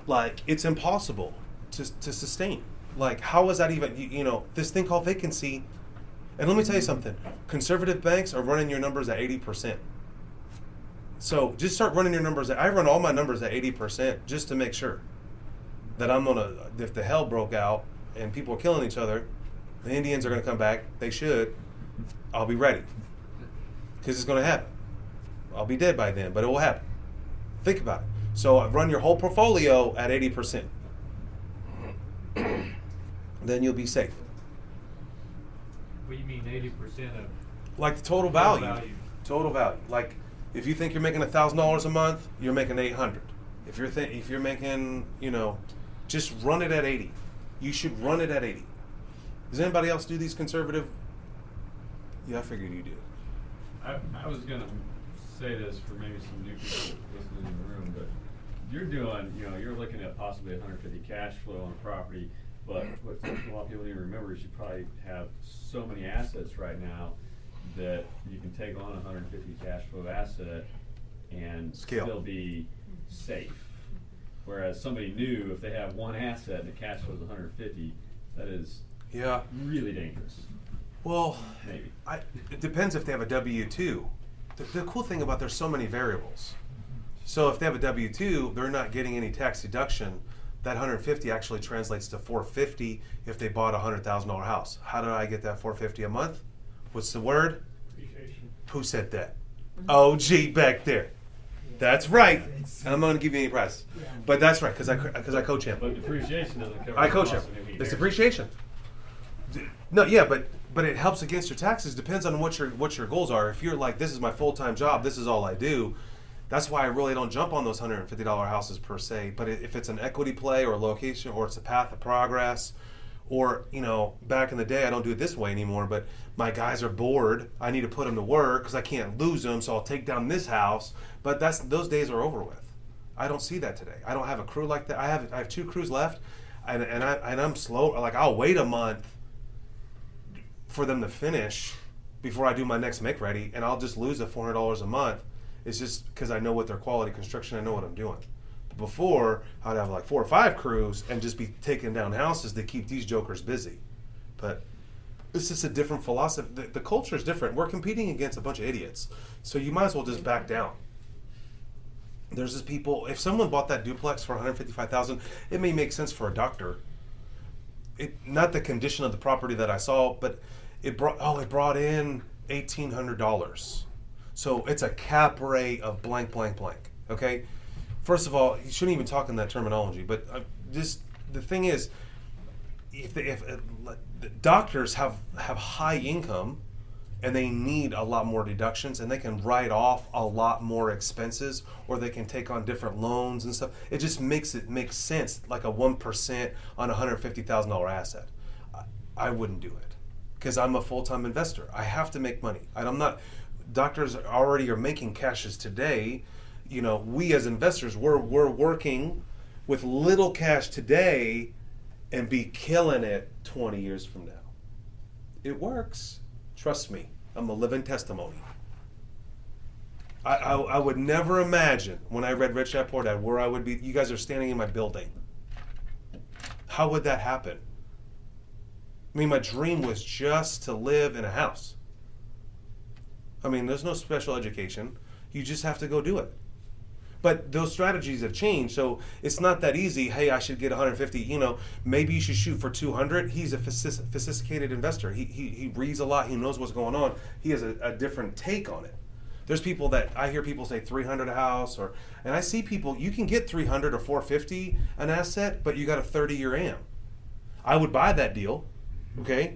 Like, it's impossible to sustain. Like, how is that even, you know, this thing called vacancy. And let me tell you something. Conservative banks are running your numbers at 80%. So just start running your numbers. I run all my numbers at 80% just to make sure that if the hell broke out and people are killing each other, the Indians are going to come back. They should. I'll be ready. Because it's going to happen. I'll be dead by then, but it will happen. Think about it. So run your whole portfolio at 80%. Then you'll be safe. What do you mean 80% of? Like the total value. Total value. Like if you think you're making $1,000 a month, you're making $800. If you're making, you know, just run it at 80. You should run it at 80. Does anybody else do these conservative? Yeah, I figured you did. I was gonna say this for maybe some new people listening in the room, but you're doing, you know, you're looking at possibly 150 cash flow on a property, but what a lot of people need to remember is you probably have so many assets right now that you can take on a 150 cash flow asset and still be safe. Whereas somebody new, if they have one asset and the cash flow is 150, that is really dangerous. Well, maybe. It depends if they have a W-2. The cool thing about there's so many variables. So if they have a W-2, they're not getting any tax deduction. That 150 actually translates to 450 if they bought a $100,000 house. How did I get that 450 a month? What's the word? Appreciation. Who said that? OG back there. That's right. And I'm not going to give you any price. But that's right, because I coach him. But depreciation doesn't cover I coach the him. cost of new It's heat. depreciation. No, yeah, but it helps against your taxes. Depends on what your goals are. If you're like, this is my full-time job, this is all I do, that's why I really don't jump on those $150 houses per se. But if it's an equity play or a location or it's a path of progress, or, you know, back in the day, I don't do it this way anymore, but my guys are bored. I need to put them to work because I can't lose them, so I'll take down this house. But those days are over with. I don't see that today. I don't have a crew like that. I have 2 crews left, and I'm slow. Like, I'll wait a month for them to finish before I do my next make ready, and I'll just lose the $400 a month. It's just because I know what their quality construction, I know what I'm doing. Before, I'd have like 4 or 5 crews and just be taking down houses to keep these jokers busy. But it's just a different philosophy. The culture is different. We're competing against a bunch of idiots, so you might as well just back down. There's just people. If someone bought that duplex for $155,000, it may make sense for a doctor. Not the condition of the property that I saw, but it brought in $1,800. So it's a cap rate of blank, blank, blank. Okay. First of all, you shouldn't even talk in that terminology. But the thing is, if doctors have high income, and they need a lot more deductions, and they can write off a lot more expenses, or they can take on different loans and stuff. It just makes sense, like a 1% on a $150,000 asset. I wouldn't do it because I'm a full-time investor. I have to make money. I'm not. Doctors already are making cashes today. You know, we as investors, we're working with little cash today and be killing it 20 years from now. It works. Trust me, I'm a living testimony. I would never imagine when I read Rich Dad Poor Dad where I would be. You guys are standing in my building. How would that happen? I mean, my dream was just to live in a house. I mean, there's no special education. You just have to go do it. But those strategies have changed, so it's not that easy. Hey, I should get 150. You know, maybe you should shoot for 200. He's a sophisticated investor. He reads a lot. He knows what's going on. He has a different take on it. There's people that I hear people say 300 a house, and I see people, you can get 300 or 450 an asset, but you got a 30-year AM. I would buy that deal, okay?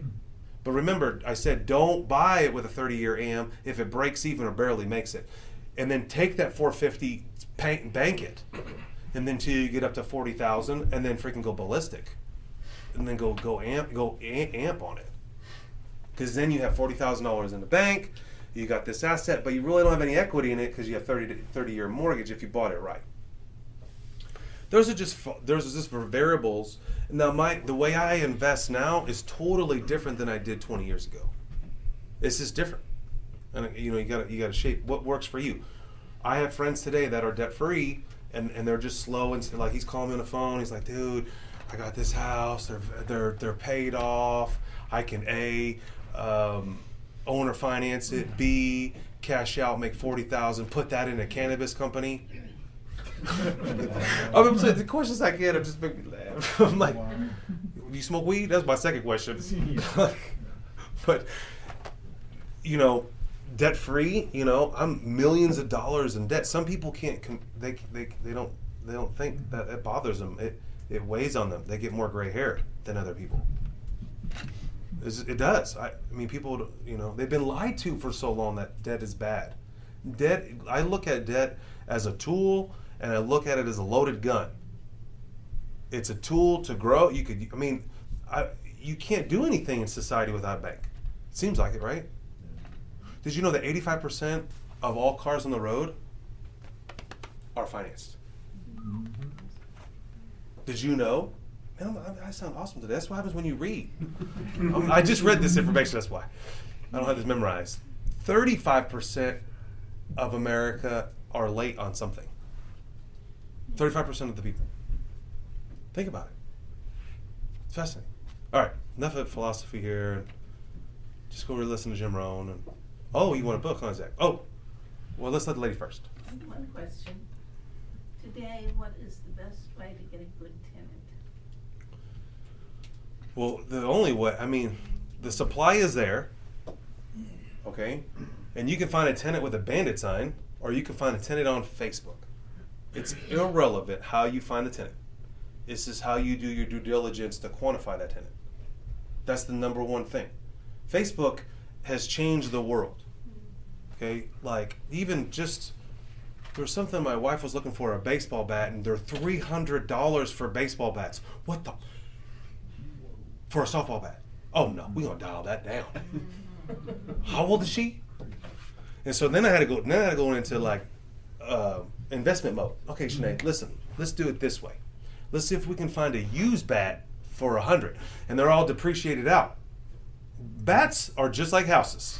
But remember, I said don't buy it with a 30-year AM if it breaks even or barely makes it. And then take that 450, bank it, and then till you get up to 40,000, and then freaking go ballistic, and then go amp on it, because then you have $40,000 in the bank. You got this asset, but you really don't have any equity in it because you have 30-year mortgage if you bought it right. Those are just for variables. Now, the way I invest now is totally different than I did 20 years ago. It's just different, and you know, you got to shape what works for you. I have friends today that are debt free, and they're just slow, and like he's calling me on the phone. He's like, dude, I got this house. They're paid off. I can owner finance it, B, cash out, make 40,000, put that in a cannabis company. I'm saying the questions I get are just make me laugh. I'm like, do you smoke weed? That's my second question. But you know, debt free. You know, I'm millions of dollars in debt. Some people can't. They don't think that it bothers them. It weighs on them. They get more gray hair than other people. It does. I mean, people, you know, they've been lied to for so long that debt is bad. Debt. I look at debt as a tool, and I look at it as a loaded gun. It's a tool to grow. You can't do anything in society without a bank. Seems like it, right? Did you know that 85% of all cars on the road are financed? Did you know? Man, I sound awesome today. That's what happens when you read. I just read this information, that's why. I don't have this memorized. 35% of America are late on something. 35% of the people. Think about it. It's fascinating. All right, enough of philosophy here. Just go listen to Jim Rohn. Oh, you want a book, huh, Zach? Oh, well, let's let the lady first. One question. Today, what is the best way to get a good tenant? Well, the only way, I mean, the supply is there, okay? And you can find a tenant with a bandit sign, or you can find a tenant on Facebook. It's irrelevant how you find the tenant. It's just how you do your due diligence to quantify that tenant. That's the number one thing. Facebook has changed the world, okay? Like, even just, there was something my wife was looking for, a baseball bat, and they're $300 for baseball bats. What the? For a softball bat. Oh no, we're gonna dial that down. How old is she? And so then I had to go into like investment mode. Okay, Sinead, listen, let's do it this way. Let's see if we can find a used bat for $100, and they're all depreciated out. Bats are just like houses.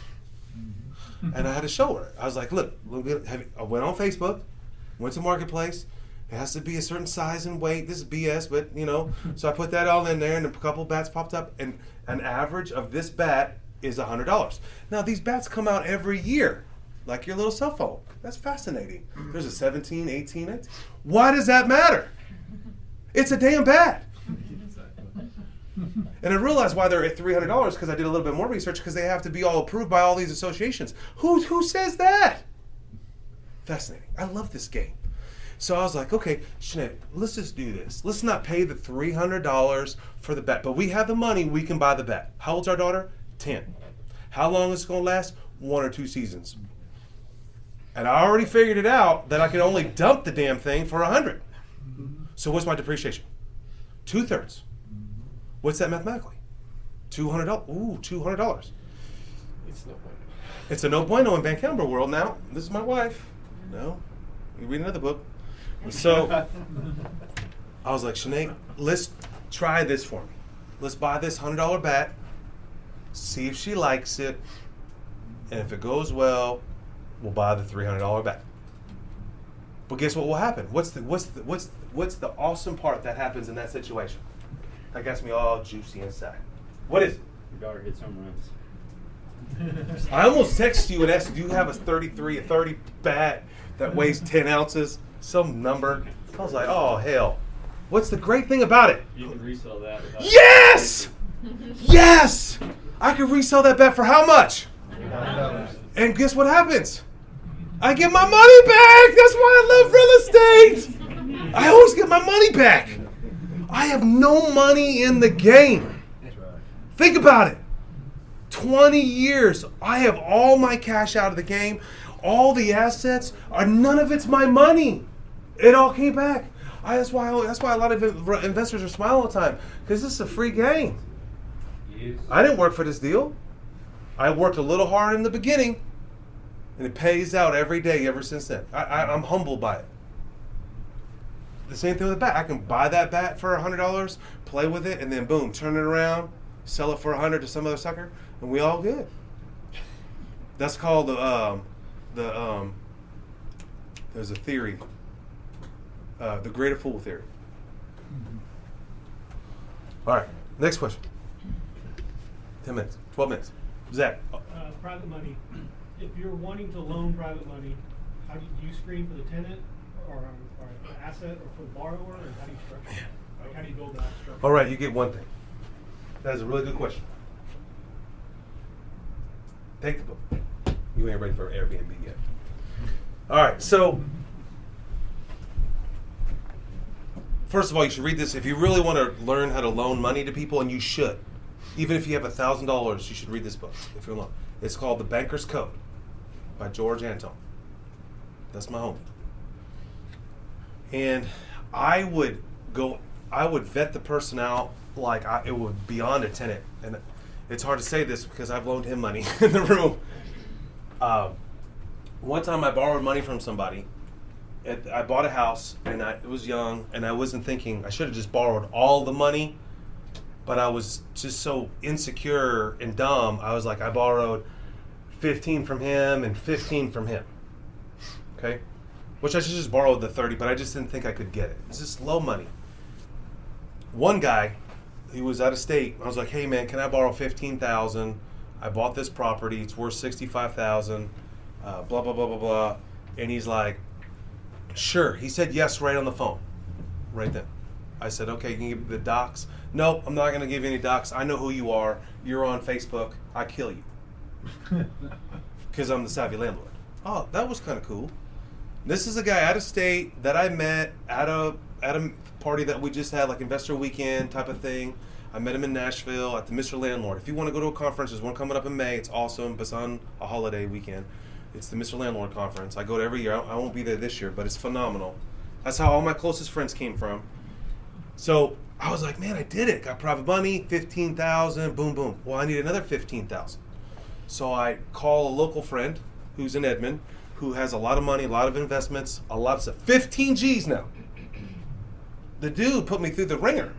And I had to show her. I was like, look, I went on Facebook, went to Marketplace. It has to be a certain size and weight. This is BS, but you know. So I put that all in there, and a couple bats popped up, and an average of this bat is $100. Now these bats come out every year, like your little cell phone. That's fascinating. There's a 17, 18, 19. Why does that matter? It's a damn bat. And I realized why they're at $300 because I did a little bit more research because they have to be all approved by all these associations. Who says that? Fascinating. I love this game. So I was like, okay, Sinead, let's just do this. Let's not pay the $300 for the bat, but we have the money, we can buy the bat. How old's our daughter? 10. How long is it going to last? 1 or 2 seasons. And I already figured it out that I could only dump the damn thing for 100. So what's my depreciation? 2/3. What's that mathematically? $200. Ooh, $200. It's no point. It's a no bueno in VanCauwenbergh world now. This is my wife. No, you read another book. So I was like, Sinead, let's try this for me. Let's buy this $100 bat, see if she likes it, and if it goes well, we'll buy the $300 bat. But guess what will happen? What's the awesome part that happens in that situation? That gets me all juicy inside. What is it? Your daughter hits home runs. I almost texted you and asked, do you have a 30 bat that weighs 10 ounces? Some number. I was like, oh, hell. What's the great thing about it? You can resell that. Yes! Yes! I can resell that bat for how much? And guess what happens? I get my money back. That's why I love real estate. I always get my money back. I have no money in the game. Think about it. 20 years. I have all my cash out of the game. All the assets are, none of it's my money. It all came back. That's why a lot of investors are smiling all the time, because this is a free game. Yes. I didn't work for this deal. I worked a little hard in the beginning, and it pays out every day ever since then. I'm humbled by it. The same thing with the bat. I can buy that bat for $100, play with it, and then boom, turn it around, sell it for $100 to some other sucker, and we all good. That's called there's a theory, the greater fool theory. All right, next question. 10 minutes, 12 minutes. Zach. Private money. If you're wanting to loan private money, how do you screen for the tenant or the asset or for the borrower, or how do you structure it? Like, how do you build that structure? All right, you get one thing. That is a really good question. Take the book. You ain't ready for Airbnb yet. All right, so first of all, you should read this. If you really want to learn how to loan money to people, and you should, even if you have $1,000, you should read this book. If you're alone, it's called The Banker's Code by George Anton. That's my homie. And I would vet the person out like it would beyond a tenant. And it's hard to say this because I've loaned him money in the room. One time I borrowed money from somebody. I bought a house, and I was young, and I wasn't thinking, I should have just borrowed all the money, but I was just so insecure and dumb. I was like, I borrowed 15 from him and 15 from him. Okay? Which I should just borrow the 30, but I just didn't think I could get it. It's just low money. One guy, he was out of state. I was like, hey man, can I borrow $15,000? I bought this property. It's worth $65,000. Blah, blah, blah, blah, blah. And he's like, sure. He said yes right on the phone. Right then. I said, okay, can you give me the docs? No, I'm not going to give you any docs. I know who you are. You're on Facebook. I kill you. Because I'm the savvy landlord. Oh, that was kind of cool. This is a guy out of state that I met at a party that we just had, like investor weekend type of thing. I met him in Nashville at the Mr. Landlord. If you want to go to a conference, there's one coming up in May. It's awesome, but it's on a holiday weekend. It's the Mr. Landlord conference. I go to every year. I won't be there this year, but it's phenomenal. That's how all my closest friends came from. So I was like, man, I did it. Got private money, $15,000, boom, boom. Well, I need another $15,000. So I call a local friend who's in Edmond, who has a lot of money, a lot of investments, a lot of stuff. 15 G's now. The dude put me through the ringer.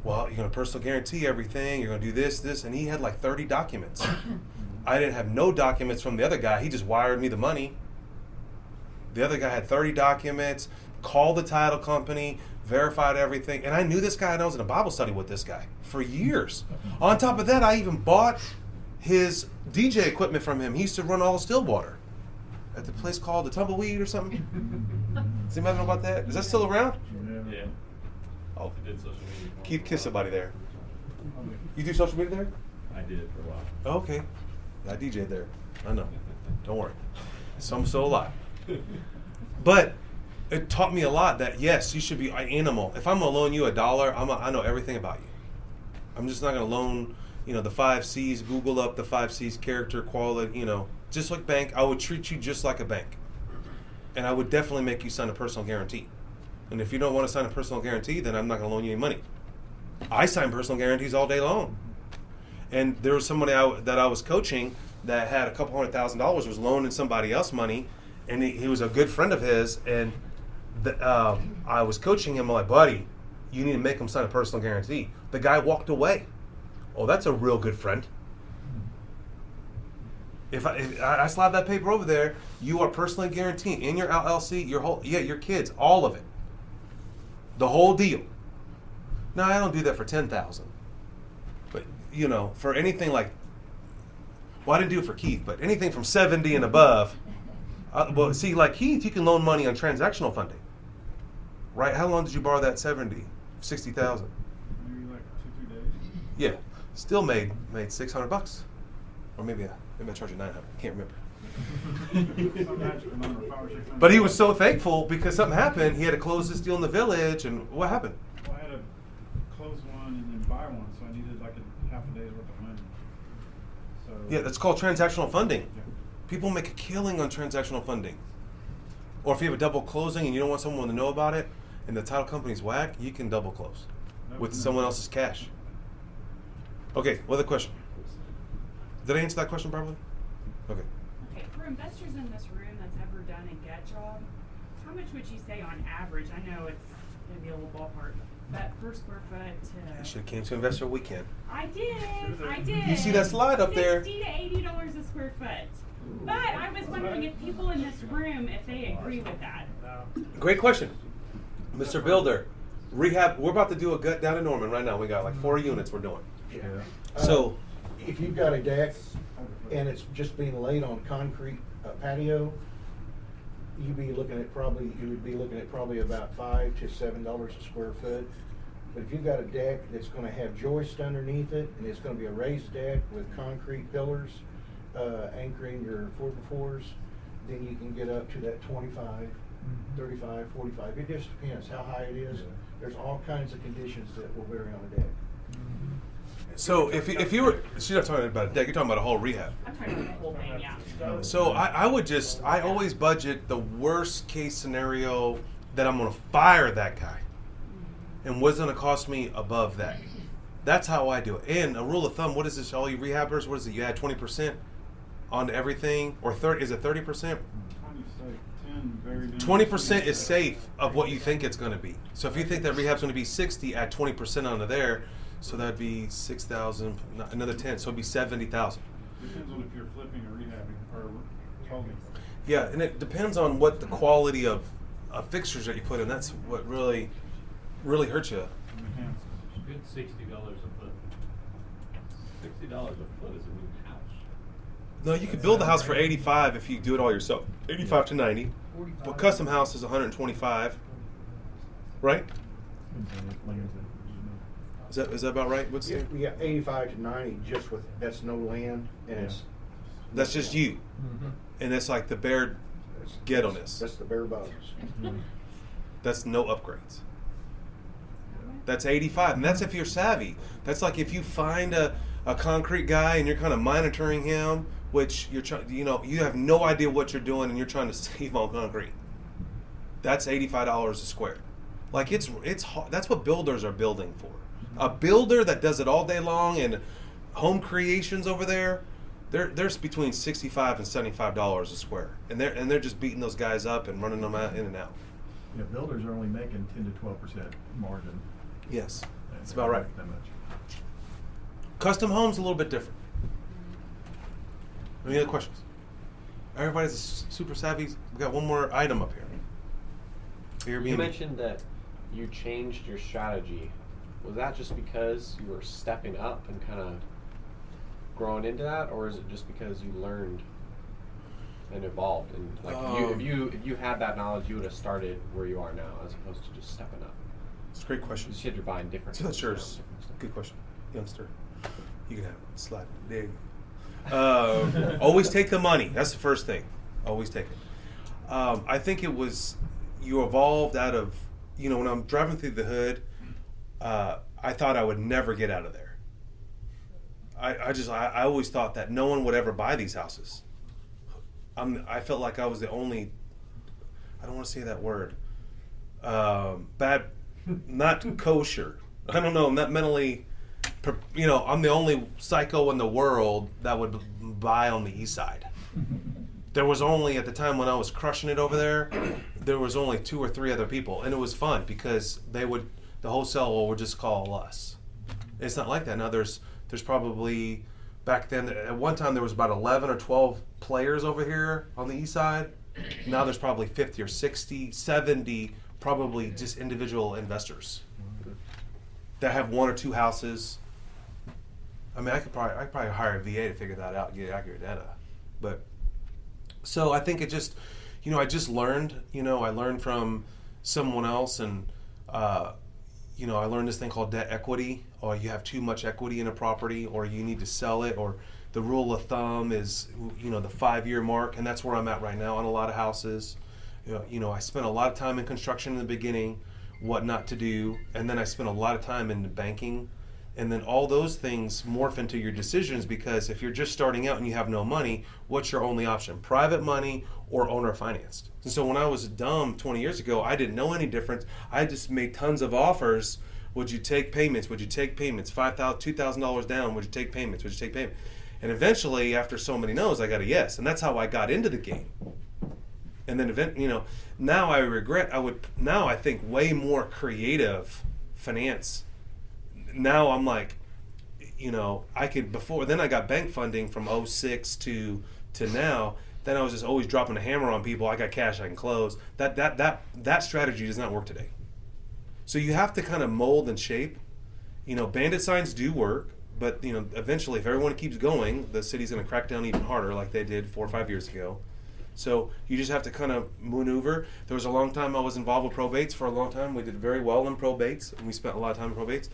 Well, you're going to personal guarantee everything. You're going to do this, and he had like 30 documents. I didn't have no documents from the other guy. He just wired me the money. The other guy had 30 documents, called the title company, verified everything. And I knew this guy, and I was in a Bible study with this guy for years. On top of that, I even bought his DJ equipment from him. He used to run all Stillwater at the place called the Tumbleweed or something. Does anybody know about that? Is that still around? Yeah. Oh, I did social media. Keith, kiss somebody there. You do social media there? I did it for a while. Oh, okay. I DJ'd there. I know. Don't worry. So I'm still alive. But it taught me a lot that, yes, you should be an animal. If I'm going to loan you $1, I know everything about you. I'm just not going to loan the 5 C's. Google up the 5 C's: character, quality. Just like bank, I would treat you just like a bank, and I would definitely make you sign a personal guarantee. And if you don't want to sign a personal guarantee, then I'm not going to loan you any money. I sign personal guarantees all day long. And there was somebody that I was coaching that had a couple $100,000, was loaning somebody else money, and he was a good friend of his, and I was coaching him. I'm like, buddy, you need to make him sign a personal guarantee. The guy walked away. Oh, that's a real good friend. If I slap that paper over there, you are personally guaranteed in your LLC, your kids, all of it, the whole deal. Now I don't do that for $10,000, but for anything like, well, I didn't do it for Keith, but anything from 70 and above. Well, see, like Keith, you can loan money on transactional funding, right? How long did you borrow that 70, 60,000? Maybe like 2-3 days. Yeah, still made $600, or maybe I charged you $900. Can't remember. Some magical number, 500 or 600. But he was so thankful because something happened. He had to close this deal in the village, and what happened? Well, I had to close one and then buy one, so I needed like half a day's worth of money. So Yeah, that's called transactional funding. Yeah. People make a killing on transactional funding. Or if you have a double closing and you don't want someone to know about it, and the title company's whack, you can double close with someone else's cash. Okay, what other question? Did I answer that question properly? Okay. Okay, for investors in this room that's ever done a get job, how much would you say on average? I know it's gonna be a little ballpark, but per square foot You to. should have came to Investor Weekend. I did. You see that slide up there? $60 to $80 a square foot. But I was wondering if people in this room, if they agree with that. Great question. Mr. Builder, rehab, we're about to do a gut down in Norman right now. We got like 4 units we're doing. Yeah. So, If you've got a deck and it's just being laid on concrete patio, you would be looking at probably about $5 to $7 a square foot. But if you've got a deck that's going to have joists underneath it, and it's going to be a raised deck with concrete pillars anchoring your 4x4s, then you can get up to that 25, 35, 45. It just depends how high it is. There's all kinds of conditions that will vary on a deck. so if you were, she's not talking about a deck, you're talking about a whole rehab. I'm talking about the whole thing, yeah. So I always budget the worst case scenario that I'm going to fire that guy, and what's going to cost me above that. That's how I do it. And a rule of thumb, what is this? All you rehabbers, what is it? You add 20% on everything, or 30? Is it 30%? 20% is safe of what you think it's going to be. So if you think that rehab's going to be 60, add 20% onto there, so that'd be 6,000, another 10, so it'd be 70,000. Depends on if you're flipping or rehabbing or holding. Yeah, and it depends on what the quality of fixtures that you put in. That's what really hurts you. Good $60 a foot. $60 a foot is a new house. No, you could build the house for 85 if you do it all yourself. 85 to 90. But custom house is 125. Right? Is that about right? What's Yeah, we got 85 to 90 just with, that's no land, and it's. That's just you. And it's like the bare ghetto-ness. That's the bare bones. That's no upgrades. That's 85, and that's if you're savvy. That's like if you find a concrete guy and you're kind of monitoring him, which you're trying, you have no idea what you're doing, and you're trying to save on concrete. That's $85 a square. Like it's hard. That's what builders are building for. A builder that does it all day long and home creations over there, there's between $65 and $75 a square, and they're just beating those guys up and running them out in and out. Yeah, builders are only making 10 to 12% margin. Yes, that's about right. That much. Custom homes a little bit different. Any other questions? Everybody's super savvy. We got one more item up here. Airbnb. You mentioned that you changed your strategy. Was that just because you were stepping up and kind of growing into that, or is it just because you learned and evolved? And like, if you had that knowledge, you would have started where you are now, as opposed to just stepping up. It's a great question. You said you're buying different. So that's things now, yours. different stuff. Good question, youngster. You can have it. Slide. There you go. Always take the money. That's the first thing. Always take it. I think it was you evolved out of, when I'm driving through the hood, I thought I would never get out of there. I always thought that no one would ever buy these houses. I felt like I was the only, I don't want to say that word, bad, not kosher. I don't know, not mentally, I'm the only psycho in the world that would buy on the east side. There was only, at the time when I was crushing it over there was only 2 or 3 other people, and it was fun because the wholesale would just call us. It's not like that now. There's probably, back then, at one time there was about 11 or 12 players over here on the east side. Now there's probably 50 or 60, 70, probably just individual investors that have 1 or 2 houses. I mean, I could probably hire a VA to figure that out and get accurate data. But so I think it just, I just learned. I learned from someone else, and I learned this thing called debt equity, or you have too much equity in a property, or you need to sell it, or the rule of thumb is, the 5-year mark, and that's where I'm at right now on a lot of houses. I spent a lot of time in construction in the beginning, what not to do, and then I spent a lot of time in banking, and then all those things morph into your decisions, because if you're just starting out and you have no money, what's your only option? Private money or owner financed. And so when I was dumb 20 years ago, I didn't know any difference. I just made tons of offers. Would you take payments? Would you take payments? $5,000, $2,000 down. Would you take payments? Would you take payments? And eventually, after so many no's, I got a yes. And that's how I got into the game. And then, now I regret, now I think way more creative finance. Now I'm like, I could, before, then I got bank funding from 06 to now. Then I was just always dropping a hammer on people. I got cash, I can close. That strategy does not work today. So you have to kind of mold and shape. Bandit signs do work, but eventually, if everyone keeps going, the city's going to crack down even harder, like they did 4 or 5 years ago. So you just have to kind of maneuver. There was a long time I was involved with probates. For a long time, we did very well in probates, and we spent a lot of time in probates.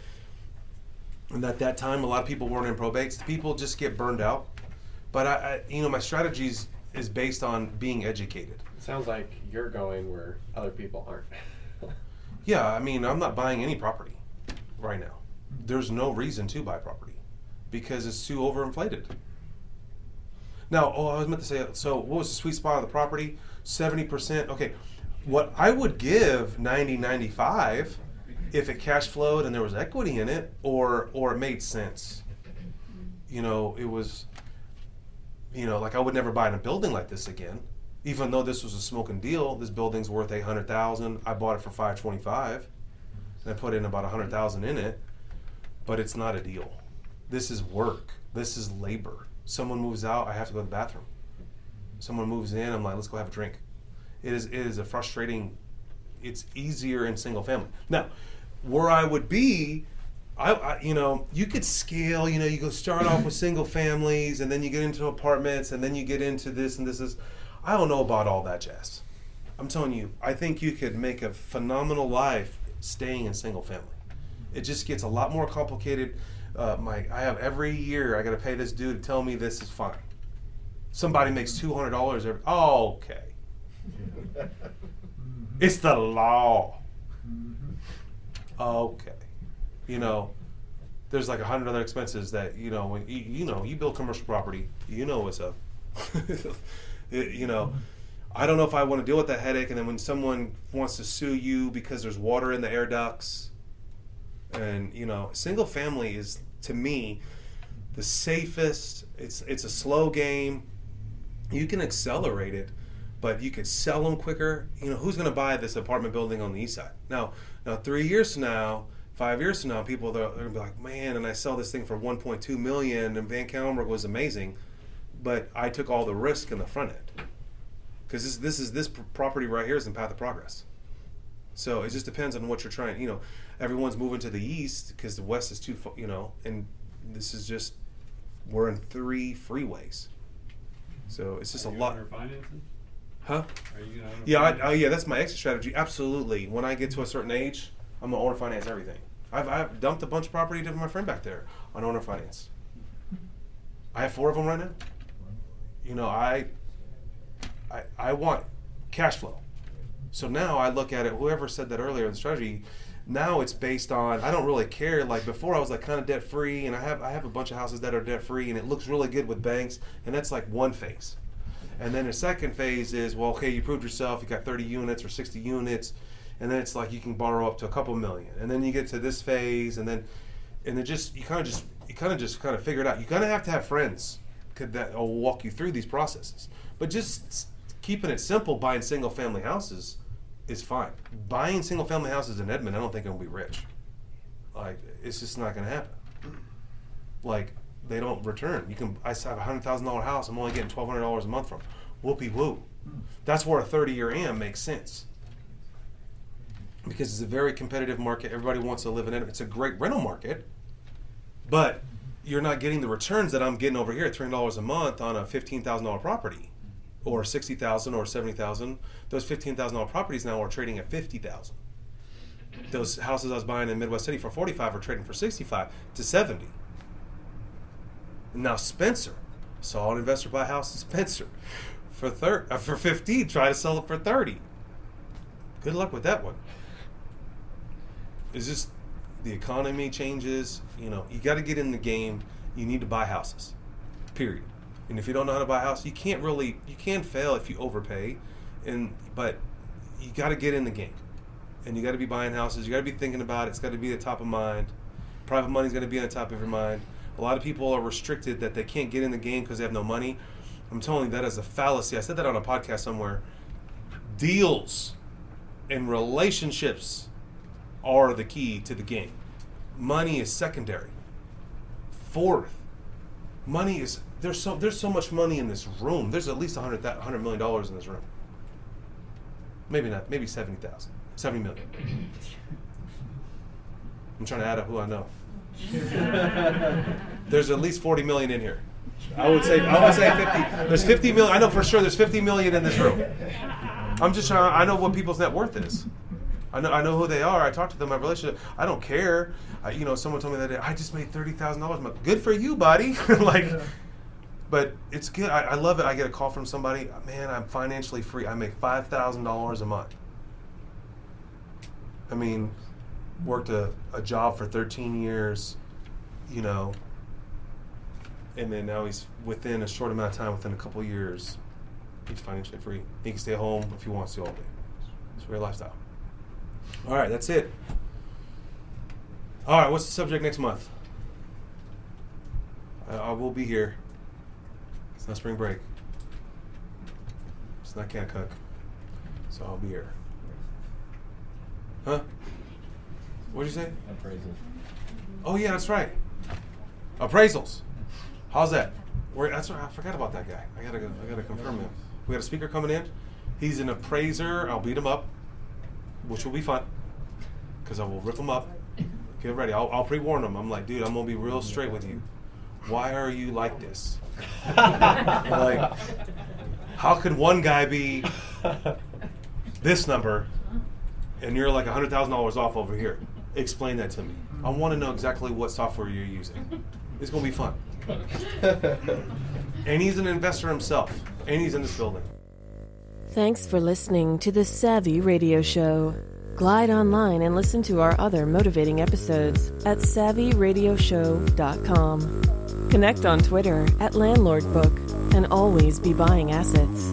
And at that time, a lot of people weren't in probates. People just get burned out. But my strategies is based on being educated. It sounds like you're going where other people aren't. Yeah, I'm not buying any property right now. There's no reason to buy property because it's too overinflated. Now, I was meant to say, so what was the sweet spot of the property? 70%. Okay, what I would give 90, 95 if it cash flowed and there was equity in it, or it made sense. It was, like I would never buy in a building like this again. Even though this was a smoking deal, this building's worth $800,000. I bought it for $525, and I put in about $100,000 in it. But it's not a deal. This is work. This is labor. Someone moves out, I have to go to the bathroom. Someone moves in, I'm like, let's go have a drink. It is a frustrating. It's easier in single family. Now, where I would be, you could scale. You go start off with single families, and then you get into apartments, and then you get into this and this is. I don't know about all that jazz. I'm telling you, I think you could make a phenomenal life staying in single family. It just gets a lot more complicated. I have every year I got to pay this dude to tell me this is fine. Somebody makes $200 every. Oh, okay. It's the law. Okay. There's like 100 other expenses that when you build commercial property, what's up. I don't know if I want to deal with that headache. And then when someone wants to sue you because there's water in the air ducts, and single family is, to me, the safest. It's a slow game. You can accelerate it, but you could sell them quicker. Who's going to buy this apartment building on the east side? Now 3 years from now, 5 years from now, people they're going to be like, man, and I sell this thing for $1.2 million, and VanCauwenbergh was amazing, but I took all the risk in the front end, because this property right here is in path of progress. So it just depends on what you're trying. Everyone's moving to the east because the west is too, and this is just, we're in 3 freeways. So it's just a lot. Owner financing? Huh? Are you gonna Yeah, yeah, that's my exit strategy. Absolutely. When I get to a certain age, I'm gonna owner finance everything. I've dumped a bunch of property to my friend back there on owner finance. I have 4 of them right now. I want cash flow. So now I look at it, whoever said that earlier in the strategy, Now it's based on, I don't really care. Like before I was like kind of debt free, and I have a bunch of houses that are debt free, and it looks really good with banks, and that's like one phase. And then the second phase is, well, okay, you proved yourself, you got 30 units or 60 units, and then it's like you can borrow up to a couple million. And then you get to this phase, and it just, you kind of figure it out. You're gonna have to have friends that will walk you through these processes. But just keeping it simple, buying single family houses is fine. Buying single family houses in Edmond, I don't think I'm gonna be rich. Like, it's just not gonna happen. Like, they don't return. I have a $100,000 house, I'm only getting $1,200 a month from. Whoopee woo. That's where a 30-year AM makes sense. Because it's a very competitive market. Everybody wants to live in it. It's a great rental market, but you're not getting the returns that I'm getting over here at $300 a month on a $15,000 property, or $60,000 or $70,000. Those $15,000 properties now are trading at $50,000. Those houses I was buying in Midwest City for $45 are trading for $65 to $70. And now Spencer, saw an investor buy a house in Spencer for $15, try to sell it for $30. Good luck with that one. It's just the economy changes. You got to get in the game. You need to buy houses, period. And if you don't know how to buy a house, you can fail if you overpay, but you got to get in the game, and you got to be buying houses. You got to be thinking about it. It's got to be at the top of mind. Private money's got to be on the top of your mind. A lot of people are restricted that they can't get in the game because they have no money. I'm telling you that as a fallacy. I said that on a podcast somewhere. Deals and relationships are the key to the game. Money is secondary. Fourth, money is there's so much money in this room. There's at least $100 million in this room. Maybe not. Maybe 70,000. 70 million. I'm trying to add up who I know. There's at least 40 million in here. I would say 50. There's 50 million. I know for sure there's 50 million in this room. I'm just trying. I know what people's net worth is. I know who they are. I talk to them. My relationship. I don't care. Someone told me that day, I just made $30,000 a month. Good for you, buddy. But it's good. I love it. I get a call from somebody. Man, I'm financially free. I make $5,000 a month. I mean, worked a job for 13 years, and then now he's within a short amount of time, within a couple of years, he's financially free. He can stay home if he wants to all day. It's a great lifestyle. All right, that's it. All right, what's the subject next month? I will be here. It's not spring break. It's not Cat Cook. So I'll be here. Huh? What'd you say? Appraisals. Oh yeah, that's right. Appraisals. How's that? I forgot about that guy. I gotta confirm him. We got a speaker coming in. He's an appraiser. I'll beat him up, which will be fun, because I will rip him up. Get ready. I'll pre-warn him. I'm like, dude, I'm gonna be real straight with you. Why are you like this? Like, how could one guy be this number and you're like $100,000 off over here? Explain that to me. I want to know exactly what software you're using. It's gonna be fun. And he's an investor himself, and he's in this building. Thanks for listening to the Savvy Radio Show. Glide online and listen to our other motivating episodes at savvyradioshow.com. Connect on Twitter at LandlordBook and always be buying assets.